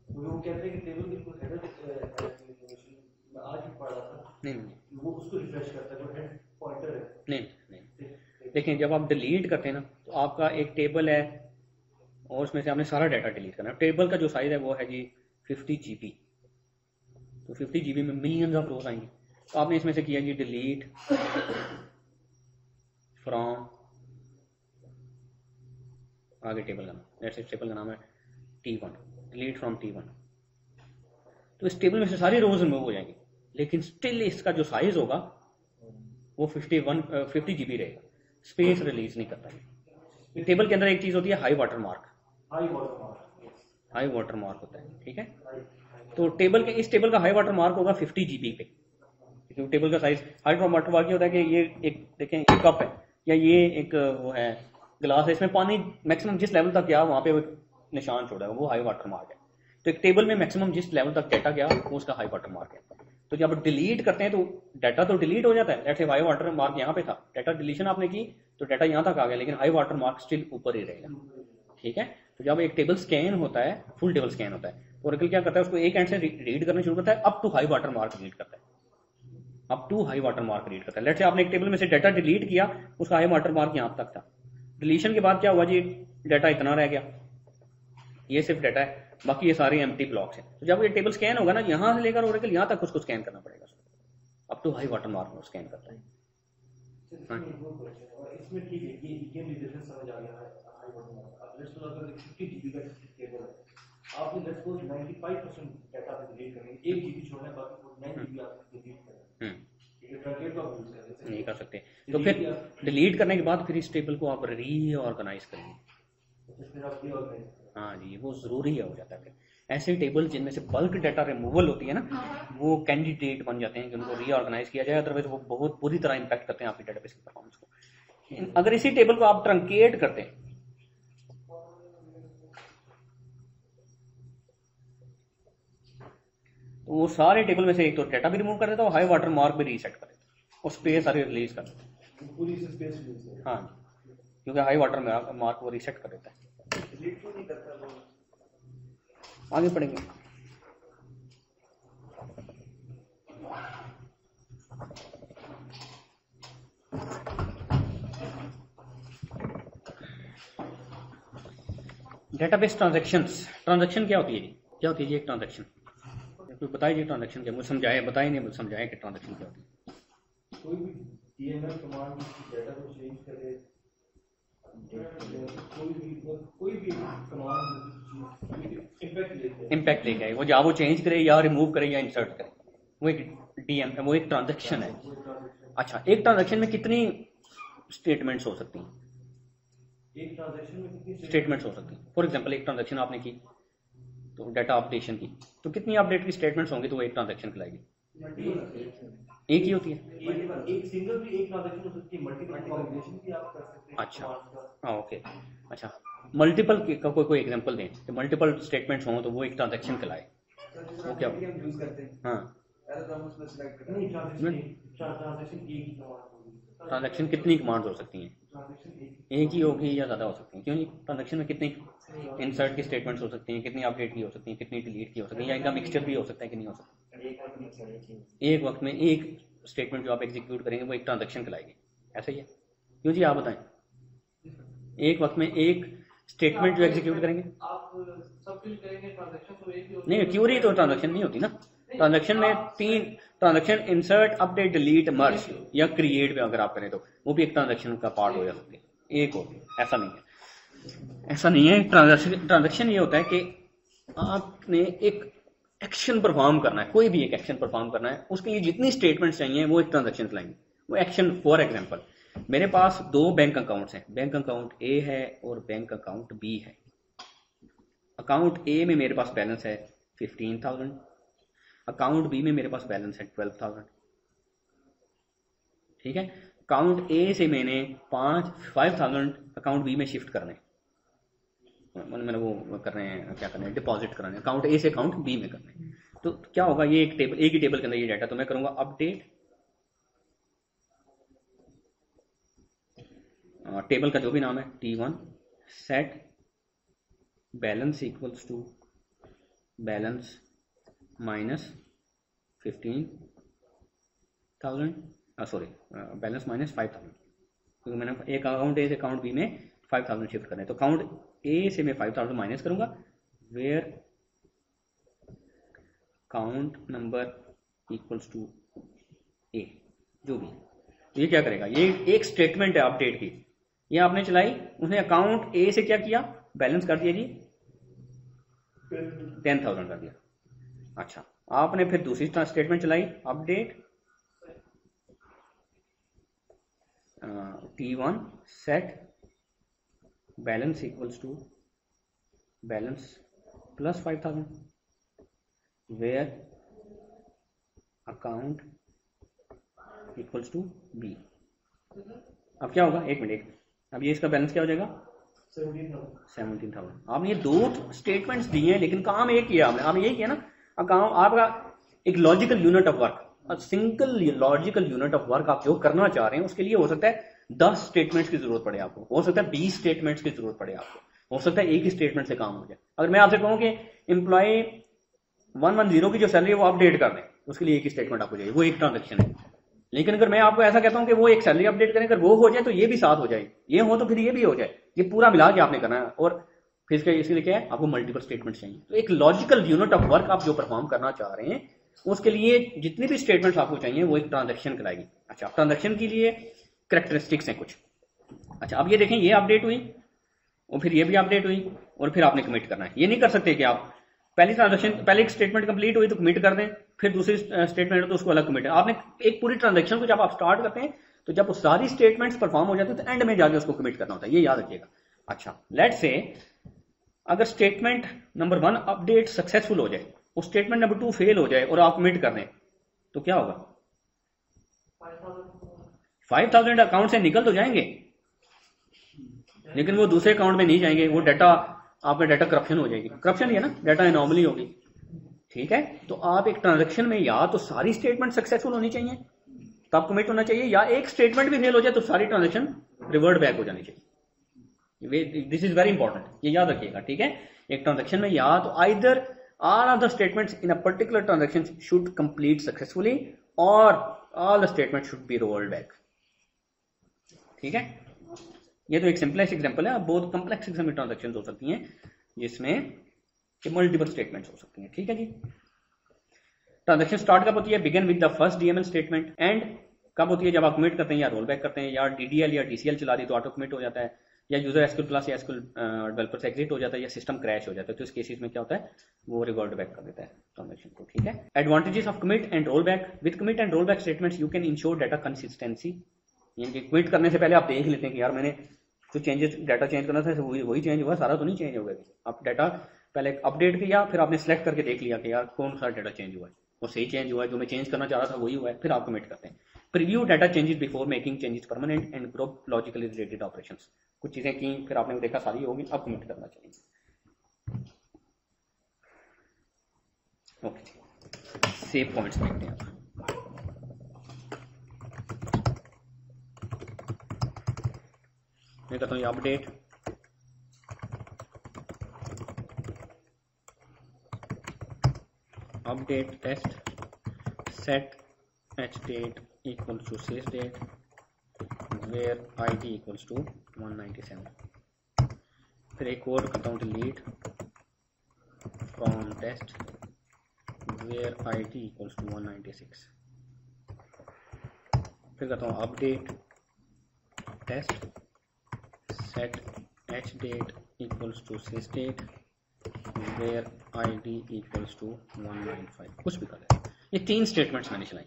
Speaker 3: तो वो कहते हैं कि टेबल की कोई हेडर इंफॉर्मेशन मैं आज भी पढ़ रहा था,
Speaker 1: नहीं
Speaker 3: वो उसको रिफ्रेश करता है, जो हेड पॉइंटर है।
Speaker 1: नहीं, देखें जब आप डिलीट करते हैं ना तो आपका एक टेबल है और उसमें से आपने सारा डाटा डिलीट करना है। टेबल का जो साइज है वो है जी 50 GB, तो 50 GB में मिलियंस ऑफ रोज आएंगे। तो आपने इसमें से किया जी डिलीट फ्रॉम, आगे टेबल का नाम, जैसे टेबल का नाम है T1, डिलीट फ्रॉम T1, तो इस टेबल में से सारी रोज रिमूव हो जाएंगी, लेकिन स्टिल इसका जो साइज होगा वो 50 GB रहेगा, स्पेस रिलीज नहीं करता ये। टेबल के अंदर एक चीज होती है high water mark,
Speaker 3: high water mark,
Speaker 1: high water mark होता है, ठीक है। तो टेबल के, इस टेबल का हाई वाटर मार्क होगा 50 GB पे, क्योंकि टेबल का साइज, हाई वाटर मार्क ये होता है कि ये एक देखें एक कप है या ये एक वो है गिलास है, इसमें पानी मैक्सिमम जिस लेवल तक गया वहां पे वो निशान छोड़ा है, वो हाई वाटर मार्क है। तो एक टेबल में मैक्सिमम जिस लेवल तक डाटा गया वो उसका हाई वाटर मार्क है। तो जब डिलीट करते हैं तो डाटा तो डिलीट हो जाता है, let's say high water mark यहाँ पे था, डाटा डिलीशन आपने की तो डाटा यहाँ तक आ गया, लेकिन हाई वाटर मार्क स्टिल ऊपर ही रहेगा, ठीक है। तो जब एक टेबल स्कैन होता है, फुल टेबल स्कैन होता है, तो ओरेकल क्या करता है, उसको एक एंड से रीड करना शुरू करता है, up to high water mark read करता है, up to high water mark read करता है। लेट्स से आपने एक टेबल में से डाटा डिलीट किया, उसका हाई वाटर मार्क यहाँ तक था, डिलीशन के बाद क्या हुआ जी, डाटा इतना रह गया, ये सिर्फ डाटा है, बाकी ये सारे एम्प्टी ब्लॉक्स हैं। तो जब ये टेबल स्कैन होगा ना, यहाँ से लेकर ओरेकल यहाँ तक उसको स्कैन करना पड़ेगा, up to high water mark में स्कैन करता है।
Speaker 3: इसमें ठीक है, ये भी डिफरेंस समझ आ गया है। हाई वाटर मार्क, अब लेट्स सपोज अगर 50 GB का टेबल है, आपने लेट्स सपोज 95% डाटा डिलीट करेंगे, 1 GB छोड़ना है, बाकी 49 GB आपने डिलीट करना है, ठीक है। ट्रंकेट का यूज करते
Speaker 1: नहीं कर सकते, तो फिर डिलीट करने के बाद फिर इस टेबल को आप रीऑर्गेनाइज करेंगे,
Speaker 3: फिर आप रीऑर्गेनाइज,
Speaker 1: हाँ जी, वो जरूरी है, हो जाता है। फिर ऐसे टेबल जिनमें से बल्क डाटा रिमूवल होती है ना, वो कैंडिडेट बन जाते हैं कि उनको रीऑर्गेनाइज किया जाए, अदरवाइज वो बहुत बुरी तरह इंपैक्ट करते हैं आपकी डेटाबेस की परफॉर्मेंस को। अगर इसी टेबल को आप ट्रंकेट करते हैं तो वो सारे टेबल में से एक तो डाटा भी रिमूव कर देता है, हाई वाटर मार्क भी रीसेट कर देता है और स्पेस सारी रिलीज कर देता है,
Speaker 3: पूरी स्पेस यूज है।
Speaker 1: हाँ, क्योंकि हाई वाटर मार्क वो रीसेट कर देता है।
Speaker 3: डिलीट क्यों नहीं करता वो?
Speaker 1: आगे पढ़ेंगे। डेटाबेस ट्रांजैक्शंस, ट्रांजैक्शन क्या होती है जी, क्या होती है जी एक ट्रांजैक्शन, कोई बताइए जी ट्रांजैक्शन क्या, मुझे समझाए, बताइए नहीं मुझे समझाए कि ट्रांजैक्शन क्या होती है।
Speaker 3: कोई भी डीएमएल कमांड डाटा को चेंज करे, कोई भी कमांड
Speaker 1: इम्पैक्ट लेके आए, वो या वो चेंज करे या रिमूव करे या इंसर्ट करे, वो एक डीएम, वो एक ट्रांजैक्शन है। अच्छा, एक ट्रांजैक्शन में कितनी स्टेटमेंट्स हो सकती हैं?
Speaker 3: एक ट्रांजैक्शन में कितनी
Speaker 1: स्टेटमेंट्स हो सकती हैं? फॉर एग्जांपल एक ट्रांजैक्शन आपने की तो डाटा अपडेशन की, तो कितनी अपडेट की स्टेटमेंट्स होंगी तो वो एक ट्रांजैक्शन कहलाएगी? एक ही होती है।
Speaker 3: एक सिंगल भी एक ट्रांजैक्शन हो सकती है, मल्टीपल कॉम्बिनेशन भी आप कर सकते हैं।
Speaker 1: अच्छा, हाँ ओके, अच्छा मल्टीपल का कोई एग्जांपल दें कि मल्टीपल स्टेटमेंट्स हों तो वो एक ट्रांजैक्शन कहलाए, वो क्या हो?
Speaker 2: यूज करते हैं,
Speaker 1: हाँ,
Speaker 2: पहले तो हम उसमें सिलेक्ट करते
Speaker 3: नहीं, ट्रांजैक्शन एक ही कमांड होगी।
Speaker 1: ट्रांजैक्शन कितनी कमांड्स हो सकती हैं?
Speaker 3: ट्रांजैक्शन
Speaker 1: एक ही होगी या ज़्यादा हो सकती हैं? क्यों जी, ट्रांजैक्शन में कितनी इंसर्ट की स्टेटमेंट्स हो सकती हैं, कितनी अपडेट की हो सकती हैं, कितनी डिलीट की हो सकती हैं, या इनका मिक्सचर भी हो सकता है कि नहीं हो सकता? एक वक्त में एक स्टेटमेंट जो आप एग्जीक्यूट करेंगे वो एक ट्रांजैक्शन कहलाएगी, ऐसा ही है? क्यों जी, आप बताएं। एक वक्त में एक स्टेटमेंट जो एग्जीक्यूट करेंगे,
Speaker 4: आप सब कुछ करेंगे, ट्रांजैक्शन तो एक ही होती
Speaker 1: नहीं, क्यूरी तो ट्रांजैक्शन नहीं होती ना। ट्रांजैक्शन में 3 ट्रांजैक्शन, इंसर्ट, अपडेट, डिलीट, मर्ज या क्रिएट भी अगर आप करें तो वो भी एक ट्रांजैक्शन का पार्ट हो जा सकती है, एक होती है, ऐसा नहीं है। ऐसा नहीं है, ट्रांजैक्शन ये होता है कि आपने एक एक्शन परफॉर्म करना है, कोई भी एक एक्शन परफॉर्म करना है, उसके लिए जितनी स्टेटमेंट्स चाहिए वो एक ट्रांजैक्शन लाएंगे, वो एक्शन। फॉर एग्जांपल, मेरे पास 2 बैंक अकाउंट्स हैं, बैंक अकाउंट ए है और बैंक अकाउंट बी है। अकाउंट ए में मेरे पास बैलेंस है 15,000, अकाउंट बी में मेरे पास बैलेंस है 12,000, ठीक है। अकाउंट ए से मैंने 5,000 अकाउंट बी में शिफ्ट करने, मैंने वो कर रहे हैं, क्या करना है, डिपॉजिट कराने, अकाउंट ए से अकाउंट बी में करने। तो क्या होगा, ये एक टेबल, एक ही टेबल के अंदर ये डाटा, तो मैं करूंगा अपडेट टेबल का जो भी नाम है T1 set balance equals to balance minus 15,000, sorry balance minus 5,000, क्योंकि मैंने एक अकाउंट ए से अकाउंट बी में 5,000 शिफ्ट करना है। तो अकाउंट ए से मैं 5,000 माइनस करूंगा, where account number equals to A, जो भी। तो ये क्या करेगा, ये एक स्टेटमेंट है अपडेट की, ये आपने चलाई, उसने अकाउंट ए से क्या किया, बैलेंस कर दिया जी 10,000 कर दिया। अच्छा, आपने फिर दूसरी स्टेटमेंट चलाई, update T1 set balance equals to balance plus 5,000, where account equals to B. अब क्या होगा, एक मिनट, अब ये इसका बैलेंस क्या हो जाएगा 17,000। आपने ये दो स्टेटमेंट्स दिए हैं, लेकिन काम एक किया आपने ये किया ना, अकाउंट आपका एक logical unit of work, single logical unit of work आप जो करना चाह रहे हैं, उसके लिए हो सकता है 10 स्टेटमेंट्स की जरूरत पड़े आपको, हो सकता है 20 स्टेटमेंट्स की जरूरत पड़े आपको, हो सकता है एक ही स्टेटमेंट से काम हो जाए। अगर मैं आपसे कहूं कि एम्प्लॉय 110 की जो सैलरी है वो अपडेट कर दें, उसके लिए एक ही स्टेटमेंट आपको चाहिए, वो एक ट्रांजेक्शन है। लेकिन अगर मैं आपको ऐसा कहता हूं कि वो एक सैलरी अपडेट करें, अगर वो हो जाए तो ये भी साथ हो जाए, ये हो तो फिर ये भी हो जाए, ये पूरा मिला के आपने करना है। और फिर इसके लिए क्या है, आपको मल्टीपल स्टेटमेंट चाहिए। तो एक लॉजिकल यूनिट ऑफ वर्क आप जो परफॉर्म करना चाह रहे हैं, उसके लिए जितनी भी स्टेटमेंट्स आपको चाहिए वो एक ट्रांजेक्शन कराएगी। अच्छा, ट्रांजेक्शन के लिए कैरेक्टरिस्टिक्स हैं कुछ। अच्छा, अब ये देखें, ये अपडेट हुई और फिर ये भी अपडेट हुई और फिर आपने कमिट करना है। ये नहीं कर सकते कि आप पहली ट्रांजेक्शन, पहले एक स्टेटमेंट कंप्लीट हुई तो कमिट कर दें, फिर दूसरी स्टेटमेंट हो तो उसको अलग कमिट है। आपने एक पूरी ट्रांजेक्शन को जब आप स्टार्ट करते हैं, तो जब वो सारी स्टेटमेंट्स परफॉर्म हो जाती है तो एंड में जाके उसको कमिट करना होता है, ये याद रखिएगा। अच्छा, लेट्स से अगर स्टेटमेंट नंबर 1 अपडेट सक्सेसफुल हो जाए, और स्टेटमेंट नंबर 2 फेल हो जाए और आप कमिट कर दें, तो क्या होगा, 5,000 अकाउंट से निकल तो जाएंगे, लेकिन वो दूसरे अकाउंट में नहीं जाएंगे, वो डाटा, आपका डाटा करप्शन हो जाएगी, करप्शन ही है ना, डाटा एनॉमली होगी। ठीक है, तो आप एक ट्रांजैक्शन में या तो सारी स्टेटमेंट सक्सेसफुल होनी चाहिए तब कमिट होना चाहिए, या एक स्टेटमेंट भी फेल हो जाए तो सारी ट्रांजैक्शन रिवर्ट बैक हो जानी चाहिए। दिस इज वेरी इंपॉर्टेंट, ये याद रखिएगा। ठीक है, एक ट्रांजैक्शन में या तो either all of the statements in a particular transaction should complete successfully or all the statements should be rolled back। ठीक है, ये तो एक सिंपलेस्ट एग्जांपल है। बहुत कॉम्प्लेक्स किस्म की ट्रांजैक्शंस हो सकती हैं जिसमें मल्टीपल स्टेटमेंट्स हो सकती हैं। ठीक है जी, ट्रांजैक्शन स्टार्ट कब होती है, begin with the first DML statement, and कब होती है, जब आप कमिट करते हैं या रोल बैक करते हैं, या डीडीएल या टीसीएल चला दी तो ऑटो कमिट हो जाता है, या यूजर एसक्यूएल प्लस या एसक्यूएल डेवलपर से एग्जिट हो जाता है, या सिस्टम क्रैश हो जाता है। तो इस केसेस में क्या होता है, वो रिवर्ट बैक कर देता है ट्रांजैक्शन को। ठीक है, advantages of commit and roll back, with commit and roll back statements you can ensure data consistency. यानी कमिट करने से पहले आप देख लेते हैं कि यार मैंने कुछ चेंजेस, डाटा चेंज करना था, वही चेंज हुआ, सारा तो नहीं चेंज होगा। आप डाटा पहले अपडेट किया, फिर आपने सेलेक्ट करके देख लिया कि यार कौन सा डाटा चेंज हुआ है, वो सही चेंज हुआ है, जो मैं चेंज करना चाह रहा था वही हुआ है, फिर आप कमिट करते हैं। Preview data changes before making changes permanent and group logically related operations. कुछ चीजें की, फिर आपने देखा सारी होगी, अब कमिट करना चाहिए। ओके, सेव पॉइंट्स देखते हैं आप। मैं कहता हूँ update test set H date equal to sys date where ID equals to 197। फिर एक और करता हूँ delete from test where ID equals to 196। फिर करता हूँ update test set H date equals to sys date where ID equals to 195, कुछ भी कर ले। ये 3 स्टेटमेंट्स मैंने चलाई।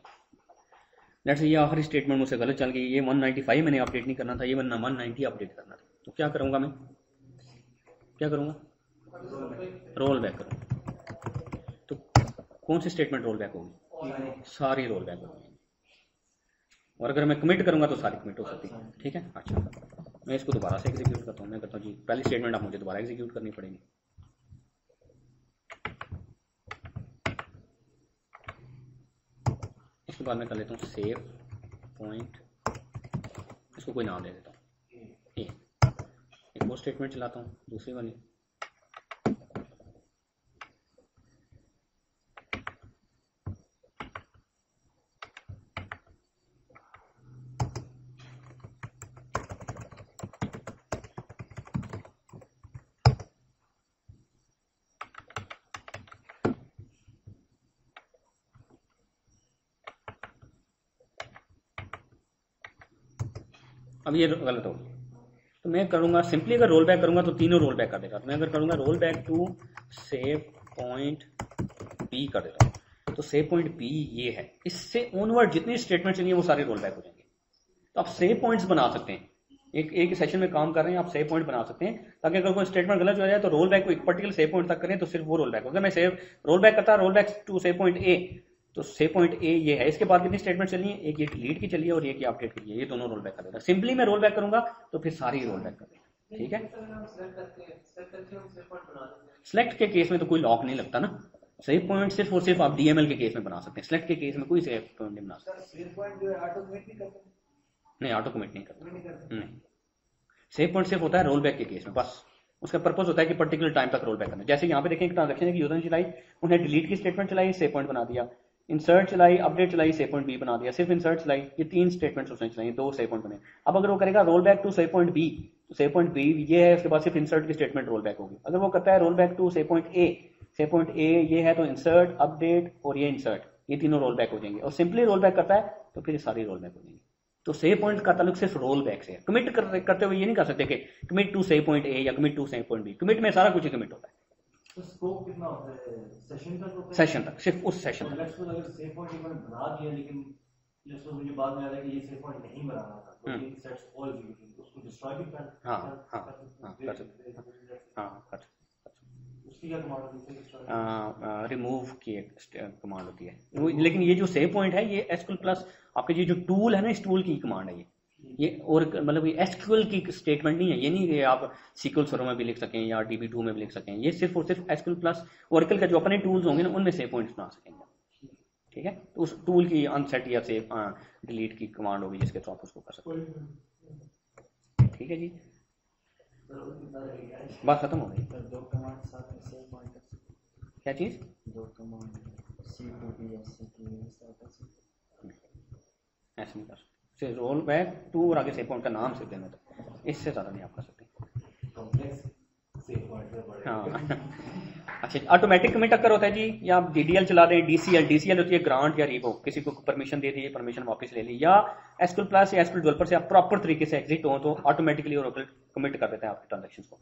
Speaker 1: लेट्स से ये आखिरी स्टेटमेंट मुझसे गलत चल गई, ये 195 मैंने अपडेट नहीं करना था, ये 190 अपडेट करना था। तो क्या करूंगा मैं, क्या करूंगा, रोल बैक करूंगा। तो कौन सी स्टेटमेंट रोल बैक होगी, सारी रोल बैक होगी। और अगर मैं कमिट करूंगा तो सारी कमिट हो सकती है। ठीक है, अच्छा मैं इसको दोबारा से एग्जीक्यूट करता हूँ। मैं कहता हूँ जी पहली स्टेटमेंट आप मुझे दोबारा एग्जीक्यूट करनी पड़ेगी। इसके बाद मैं कर लेता हूँ सेव पॉइंट, इसको कोई नाम दे देता हूँ ए। एक और स्टेटमेंट चलाता हूँ दूसरी वाली, अब ये गलत हो गई। तो मैं करूंगा सिंपली, अगर रोल बैक करूंगा तो तीनों रोल बैक कर देगा। तो मैं अगर करूंगा roll back to save point B कर देता हूँ, तो सेव पॉइंट बी ये है, इससे ऑनवर्ड जितनी स्टेटमेंट चलिए वो सारे रोल बैक हो जाएंगे। तो आप सेव पॉइंट्स बना सकते हैं, एक सेशन में काम कर रहे हैं आप सेव पॉइंट बना सकते हैं, ताकि अगर कोई स्टेटमेंट गलत हो जाए तो रोल बैक को एक पर्टिकुलर सेव पॉइंट तक करें तो सिर्फ वो रोल बैक होगा। मैं सेव रोल बैक करता roll back to save point A, तो सेव पॉइंट ए ये है, इसके बाद कितनी स्टेटमेंट चलिए, एक ये डिलीट की चलिए और ये की अपडेट की, ये दोनों रोल बैक कर देगा। सिंपली मैं रोल बैक करूंगा तो फिर सारी रोल बैक कर देगा। ठीक है, सिलेक्ट के केस में तो कोई लॉक नहीं लगता ना, सेव पॉइंट सिर्फ और सिर्फ आप डीएमएल के केस में बना सकते हैं, सिलेक्ट के केस में कोई सेव पॉइंट नहीं बना सकते।
Speaker 2: सेव पॉइंट जो है ऑटो कमिट नहीं करता,
Speaker 1: नहीं ऑटो कमिट नहीं करता, नहीं। सेव पॉइंट सिर्फ होता है रोल बैक के केस में, बस उसका पर्पस होता है कि पर्टिकुलर टाइम तक रोल बैक करना। जैसे यहाँ पे देखें एक ट्रांजेक्शन है कि यूजर ने चलाई, उन्हें डिलीट की स्टेटमेंट चलाई, सेव पॉइंट बना दिया, इंसर्ट चलाई, अपडेट चलाई, सेव पॉइंट बी बना दिया, सिर्फ इंसर्ट चलाई, ये 3 स्टेटमेंट्स उसने चलाई, 2 सेव पॉइंट बने। अब अगर वो करेगा roll back to save point B, तो सेव पॉइंट बी ये है, उसके बाद सिर्फ इंसर्ट की स्टेटमेंट रोल बैक होगी। अगर वो करता है roll back to save point A, save point A ये है, तो इंसर्ट, अपडेट और ये इंसर्ट, ये तीनों रोल बैक हो जाएंगे। और सिंपली रोल बैक करता है तो फिर ये सारी रोल बैक हो जाएंगी। तो सेव पॉइंट का ताल्लुक सिर्फ रोल बैक से है। कमिट करते हुए ये नहीं कर सकते कि commit to save point A या commit to save point B, commit में सारा कुछ ही कमिट होता है।
Speaker 3: तो स्कोप कितना होता है, सेशन तक होता है?
Speaker 1: सेशन तक, सिर्फ उस सेशन तक।
Speaker 3: लेट्स सपोज अगर सेव पॉइंट मैंने बना दिया, लेकिन लेट्स सपोज मुझे बाद में आया कि ये सेव पॉइंट नहीं बनाना था, तो ये सेट्स ऑल एग्जीक्यूट, उसको डिस्ट्रॉय भी कर
Speaker 1: कर सकते,
Speaker 3: उसकी क्या कमांड होती है?
Speaker 1: रिमूव की एक कमांड होती है। लेकिन ये जो सेव पॉइंट है ये एसक्यूएल प्लस आपके ये जो टूल है ना, इस टूल की कमांड है ये और मतलब ये एसक्यूएल की स्टेटमेंट नहीं है। ये नहीं कि आप सीक्वल सर्वर में भी लिख सकें या DB2 में भी लिख सकें, ये सिर्फ और सिर्फ एसक्यूएल प्लस ओरेकल का जो अपने टूल्स होंगे ना उनमें सेव पॉइंट्स बना सकेंगे। ठीक है, तो उस टूल की अनसेट या सेव डिलीट की कमांड होगी जिसके थ्रू आप उसको कर सकते हैं। ठीक है जी, बात खत्म हो गई।
Speaker 5: दो कमांड साथ में सेव पॉइंट,
Speaker 1: क्या चीज?
Speaker 5: दो कमांड C2B या C2A
Speaker 1: ऐसे नहीं कर सकते, रोल बैक टू और आगे सेव पॉइंट का नाम सिर्फ देना, तो इससे ज़्यादा नहीं आप कर सकते।
Speaker 3: कॉम्प्लेक्स सेव पॉइंट है बड़े।
Speaker 1: हाँ अच्छा, ऑटोमेटिक कमिट अगर होता है जी, या आप DDL चला दें, DCL होती है ग्रांट या रिवोक, किसी को परमिशन दे दी, परमिशन वापस ले ली, या एसक्यूएल प्लस या एसक्यूएल डेवलपर से आप प्रॉपर तरीके से एग्जिट हो तो ऑटोमेटिकली ओरेकल कमिट कर देते हैं आपके ट्रांजेक्शन को।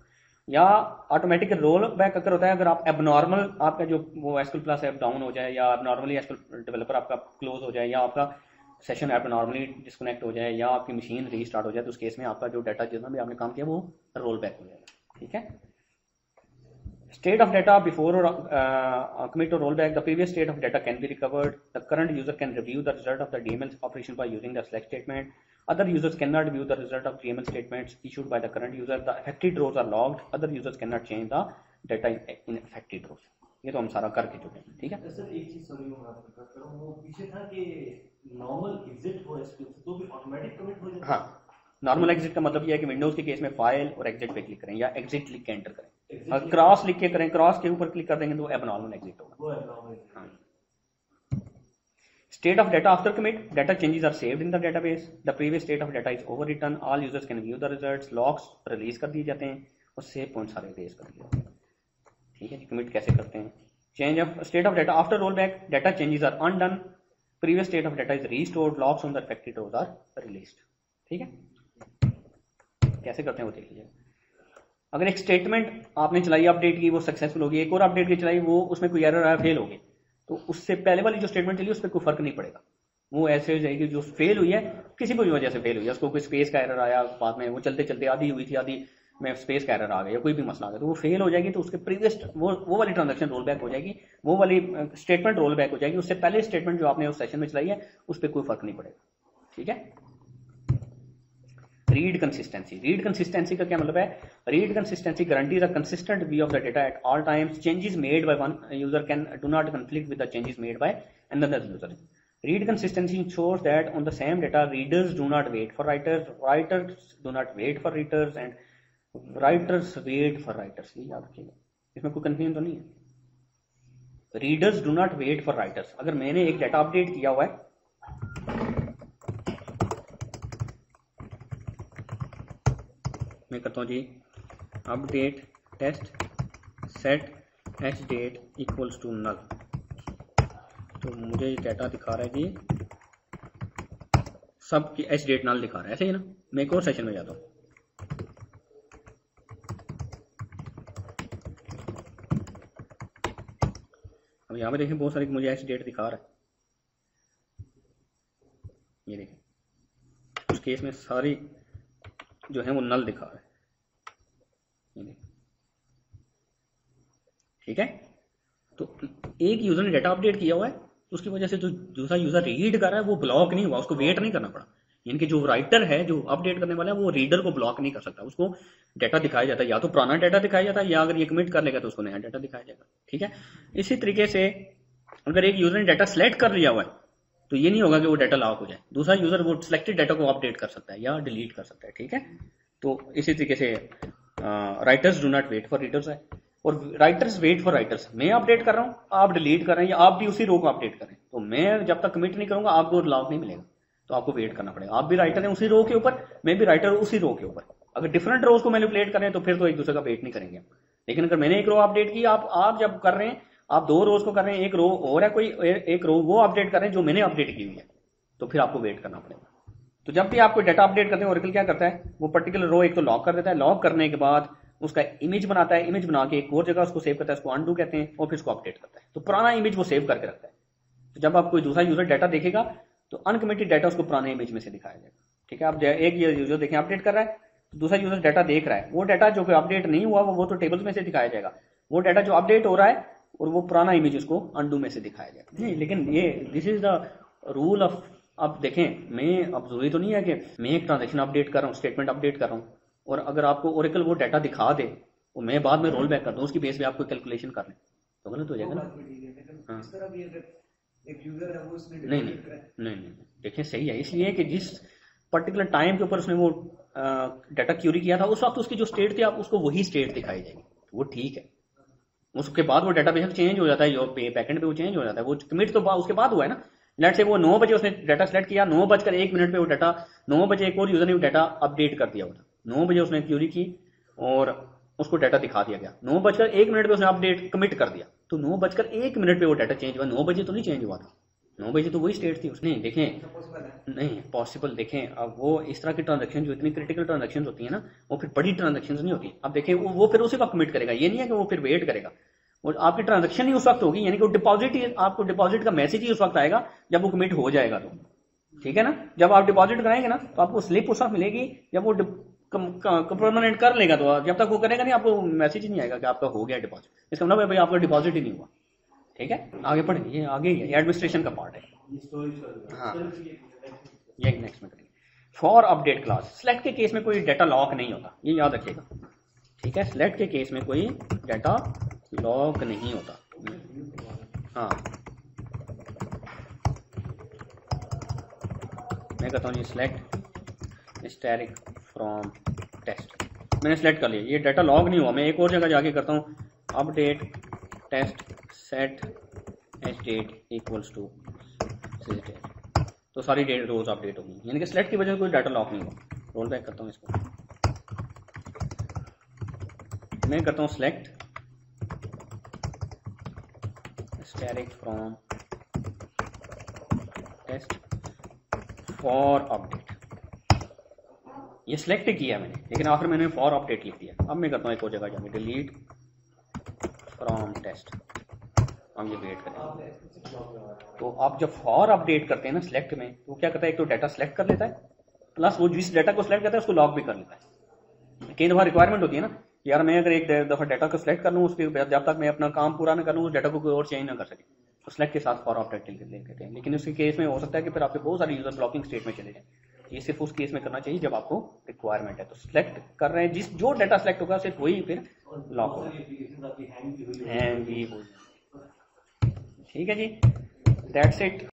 Speaker 1: या ऑटोमेटिक रोल बैक अगर होता है अगर आप एबनॉर्मल आपका जो वो एसक्यूएल प्लस ऐप डाउन हो जाए, या एबनॉर्मली एसक्यूएल डेवलपर आपका क्लोज हो जाए, या आपका सेशन एबनॉर्मली डिस्कनेक्ट हो जाए, या आपकी मशीन रीस्टार्ट हो जाए, तो उस केस में आपका जो डाटा जितना भी आपने काम किया वो रोल बैक हो जाएगा। ठीक है, state of data before or commit or rollback, the previous state of data can be recovered. The current user can review the result of the DML operation by using the select statement. Other users cannot view the result of DML statements issued by the current user. The affected rows are logged. Other users cannot change the data in affected rows. ये तो हम सारा करके चुके हैं। ठीक है
Speaker 3: sir, एक चीज सॉरी मैं आपको कट करूं, वो पीछे था कि नॉर्मल एग्जिट हो एसक्यूएल से तो भी ऑटोमेटिक कमिट हो जाता है।
Speaker 1: हाँ, नॉर्मल एग्जिट का मतलब ये है कि विंडोज के केस में फाइल और एग्जिट पे क्लिक करें या एग्जिट लिख के एंटर करें। अगर क्रॉस लिख के करें, क्रॉस के ऊपर क्लिक कर देंगे तो एबनॉर्मल एग्जिट होगा।
Speaker 3: वो एबनॉर्मल।
Speaker 1: हाँ। State of data after commit, data changes are saved in the database. The previous state of data is overwritten. All users can view the results. Logs release कर दिए जाते हैं और सेव पॉइंट सारे raise कर दिए जाते हैं। ठीक है, कमिट कैसे करते हैं? Change of state of data after rollback, data changes are undone. Previous state of data is restored. Logs on the affected rows are released. ठीक है, कैसे करते हैं वो देख लीजिए। अगर एक स्टेटमेंट आपने चलाई अपडेट की, वो सक्सेसफुल होगी, एक और अपडेट की चलाई, वो उसमें कोई एरर आया, फेल हो गई, तो उससे पहले वाली जो स्टेटमेंट चली उस पर कोई फर्क नहीं पड़ेगा, वो ऐसे हो जाएगी। जो फेल हुई है किसी भी वजह से फेल हुई है, उसको कोई स्पेस का एरर आया, बाद में वो चलते चलते आधी हुई थी, आधी में स्पेस का एरर आ गया, कोई भी मसला आ गया, तो वो फेल हो जाएगी, तो उसके प्रीवियस वो वाली ट्रांजेक्शन रोल बैक हो जाएगी, वो वाली स्टेटमेंट रोल बैक हो जाएगी। उससे पहले स्टेटमेंट जो आपने उस सेशन में चलाई है उस पर कोई फर्क नहीं पड़ेगा। ठीक है। रीड कंसिस्टेंसी का क्या मतलब है? Read consistency guarantees a consistent view of the data at all times. Changes made by one user can do not conflict with the changes made by another user. Read consistency ensures that on the same data, readers do not wait for writers, writers do not wait for readers, and writers wait for writers। ये याद रखिएगा, इसमें कोई confusion तो नहीं है। Readers do not wait for writers. अगर मैंने एक डाटा अपडेट किया हुआ है, मैं करता हूँ जी update test set H date equals to null, तो मुझे डाटा दिखा रहा है कि सब की एच डेट नल दिखा रहा है, ऐसे ही ना। मैं एक और सेशन में जाता हूँ। अब यहाँ पे देखें बहुत सारी मुझे एच डेट दिखा रहा है, ये देखें उस केस में सारी जो है वो नल दिखा रहा है, ये देखें। ठीक है, तो एक यूजर ने डाटा अपडेट किया हुआ है, तो उसकी वजह से जो दूसरा यूजर रीड कर रहा है वो ब्लॉक नहीं हुआ, उसको वेट नहीं करना पड़ा। यानी कि जो राइटर है, जो अपडेट करने वाला है, वो रीडर को ब्लॉक नहीं कर सकता, उसको डाटा दिखाया जाता है, या तो पुराना डाटा दिखाया जाता है, या अगर ये कमिट कर लेगा तो उसको नया डाटा दिखाया जाएगा। ठीक है, इसी तरीके से अगर एक यूजर ने डाटा सेलेक्ट कर लिया हुआ है तो ये नहीं होगा कि वो डाटा लॉक हो जाए, दूसरा यूजर वो सिलेक्टेड डाटा को अपडेट कर सकता है या डिलीट कर सकता है। ठीक है, तो इसी तरीके से writers do not wait for readers है, और राइटर्स वेट फॉर राइटर्स। मैं अपडेट कर रहा हूं, आप डिलीट कर रहे हैं, या आप भी उसी रो को अपडेट करें, तो मैं जब तक कमिट नहीं करूंगा आपको लॉक नहीं मिलेगा, तो आपको वेट करना पड़ेगा। आप भी राइटर हैं उसी रो के ऊपर, मैं भी राइटर उसी रो के ऊपर। अगर डिफरेंट रोज को मैनिपुलेट करें तो फिर तो एक दूसरे का वेट नहीं करेंगे। लेकिन अगर मैंने एक रो अपडेट की, आप जब कर रहे हैं, आप दो रोज को कर रहे हैं, एक रो और है, कोई एक रो वो अपडेट कर रहे हैं जो मैंने अपडेट की हुई है, तो फिर आपको वेट करना पड़ेगा। तो जब भी आपको डाटा अपडेट करते हैं, ओरेकल क्या करता है, वो पर्टिकुलर रो एक तो लॉक कर देता है, लॉक करने के बाद उसका इमेज बनाता है, इमेज बना के एक और जगह उसको सेव करता है, उसको अनडू कहते हैं, और फिर उसको अपडेट करता है। तो पुराना इमेज वो सेव करके रखता है, तो जब आप कोई दूसरा यूजर डाटा देखेगा तो अनकमिटेड डाटा उसको पुराने इमेज में से दिखाया जाएगा। ठीक है, आप एक यूजर देखें अपडेट कर रहा है, तो दूसरा यूजर डाटा देख रहा है, वो डाटा जो अपडेट नहीं हुआ वो तो टेबल्स में से दिखाया जाएगा, वो डाटा जो अपडेट हो रहा है और वो पुराना इमेज उसको अनडू में से दिखाया जाएगा। नहीं, लेकिन ये this is the rule of. अब देखें, मैं अब जरूरी तो नहीं है कि मैं एक ट्रांजेक्शन अपडेट कर रहा हूँ, स्टेटमेंट अपडेट कर रहा हूँ, और अगर आपको ओरेकल वो डाटा दिखा दे और मैं बाद में रोल बैक कर दूं, उसकी बेस पे आपको कैलकुलेशन कर लें, तो गलत हो जाएगा ना। हाँ,
Speaker 2: इस तरह भी अगर एक यूजर है वो उसने
Speaker 1: नहीं, देखिए सही है, इसलिए कि जिस पर्टिकुलर टाइम के ऊपर उसने वो डाटा क्यूरी किया था, उस वक्त उसकी जो स्टेट थी, आप उसको वही स्टेट दिखाई जाएगी, वो ठीक है। उसके बाद वो डाटा बेशक चेंज हो जाता है, बैकएंड पे वो चेंज हो जाता है, वो कमिट तो उसके बाद हुआ है ना। लेट से वो 9 बजे उसने डाटा सेलेक्ट किया, 9:01 पे वो डाटा, 9 बजे एक और यूजर ने वो डाटा अपडेट कर दिया हुआ था, 9 बजे उसने क्यूरी की और उसको डाटा दिखा दिया गया, 9:01 पे उसने अपडेट कमिट कर दिया, तो 9:01 पे वो डाटा चेंज हुआ, 9 बजे तो नहीं चेंज हुआ था, 9 बजे तो वही स्टेट थी उसने। देखें नहीं पॉसिबल, देखें अब वो इस तरह की ट्रांजेक्शन जो इतनी क्रिटिकल ट्रांजेक्शन होती है ना, वो फिर बड़ी ट्रांजेक्शन नहीं होती। अब देखें वो फिर उसी वक्त कमिट करेगा, ये नहीं है कि वो फिर वेट करेगा, और आपकी ट्रांजेक्शन ही उस वक्त होगी, यानी कि वो डिपॉजिट ही, आपको डिपॉजिट का मैसेज ही उस वक्त आएगा जब वो कमिट हो जाएगा। तो ठीक है ना, जब आप डिपॉजिट कराएंगे ना तो आपको स्लिप उस वक्त मिलेगी जब वो परमानेंट कर लेगा, तो जब तक वो करेगा नहीं आपको मैसेज ही नहीं आएगा कि आपका हो गया डिपॉजिट, इसका मतलब है भाई आपका डिपॉजिट ही नहीं हुआ। ठीक है, आगे पढ़े, ये आगे ये एडमिनिस्ट्रेशन का पार्ट है। हाँ, ये नेक्स्ट में करेंगे। फॉर अपडेट क्लास, सिलेक्ट के केस में कोई डाटा लॉक नहीं होता, ये याद रखिएगा। ठीक है, सिलेक्ट के केस में कोई डाटा लॉक नहीं होता। हाँ, मैं कहता हूँ ये सिलेक्ट स्टैटिक फ्रॉम टेस्ट, मैंने सेलेक्ट कर लिया, ये डाटा लॉग नहीं हुआ। मैं एक और जगह जाके करता हूँ update test set H date equals to sys date, तो सारी डेट रोज अपडेट होगी, यानी कि सेलेक्ट की वजह से कोई डाटा लॉक नहीं हुआ। रोल बैक करता हूँ इसको, मैं करता हूँ select static from test for update, ये सिलेक्ट किया मैंने, लेकिन आखिर मैंने फॉर अपडेट लिख दिया। अब मैं करता हूँ एक और जगह जाके डिलीट फ्रॉम टेस्ट, हम ये वेट करेंगे। तो आप जब फॉर अपडेट करते हैं ना सिलेक्ट में, तो क्या करता है, एक तो डाटा सिलेक्ट कर लेता है, प्लस वो जिस डाटा को सिलेक्ट करता है उसको लॉक भी कर लेता है। कई दफा रिक्वायरमेंट होती है ना, यार मैं अगर एक दफा डाटा को सिलेक्ट कर लूँ, उसके जब तक मैं अपना काम पूरा ना कर लूँ, उस डाटा को कोई और चेंज ना कर सके, तो सेलेक्ट के साथ फॉर ऑप्टेड लेते हैं, लेकिन उसके केस में हो सकता है कि फिर आपके बहुत सारे यूजर ब्लॉकिंग स्टेट में चले जाएं। ये सिर्फ उस केस में करना चाहिए जब आपको रिक्वायरमेंट है। तो सिलेक्ट कर रहे हैं, जो डाटा सिलेक्ट होगा सिर्फ वही फिर लॉक होगा, हैंग भी हो। ठीक है जी, दैट्स इट।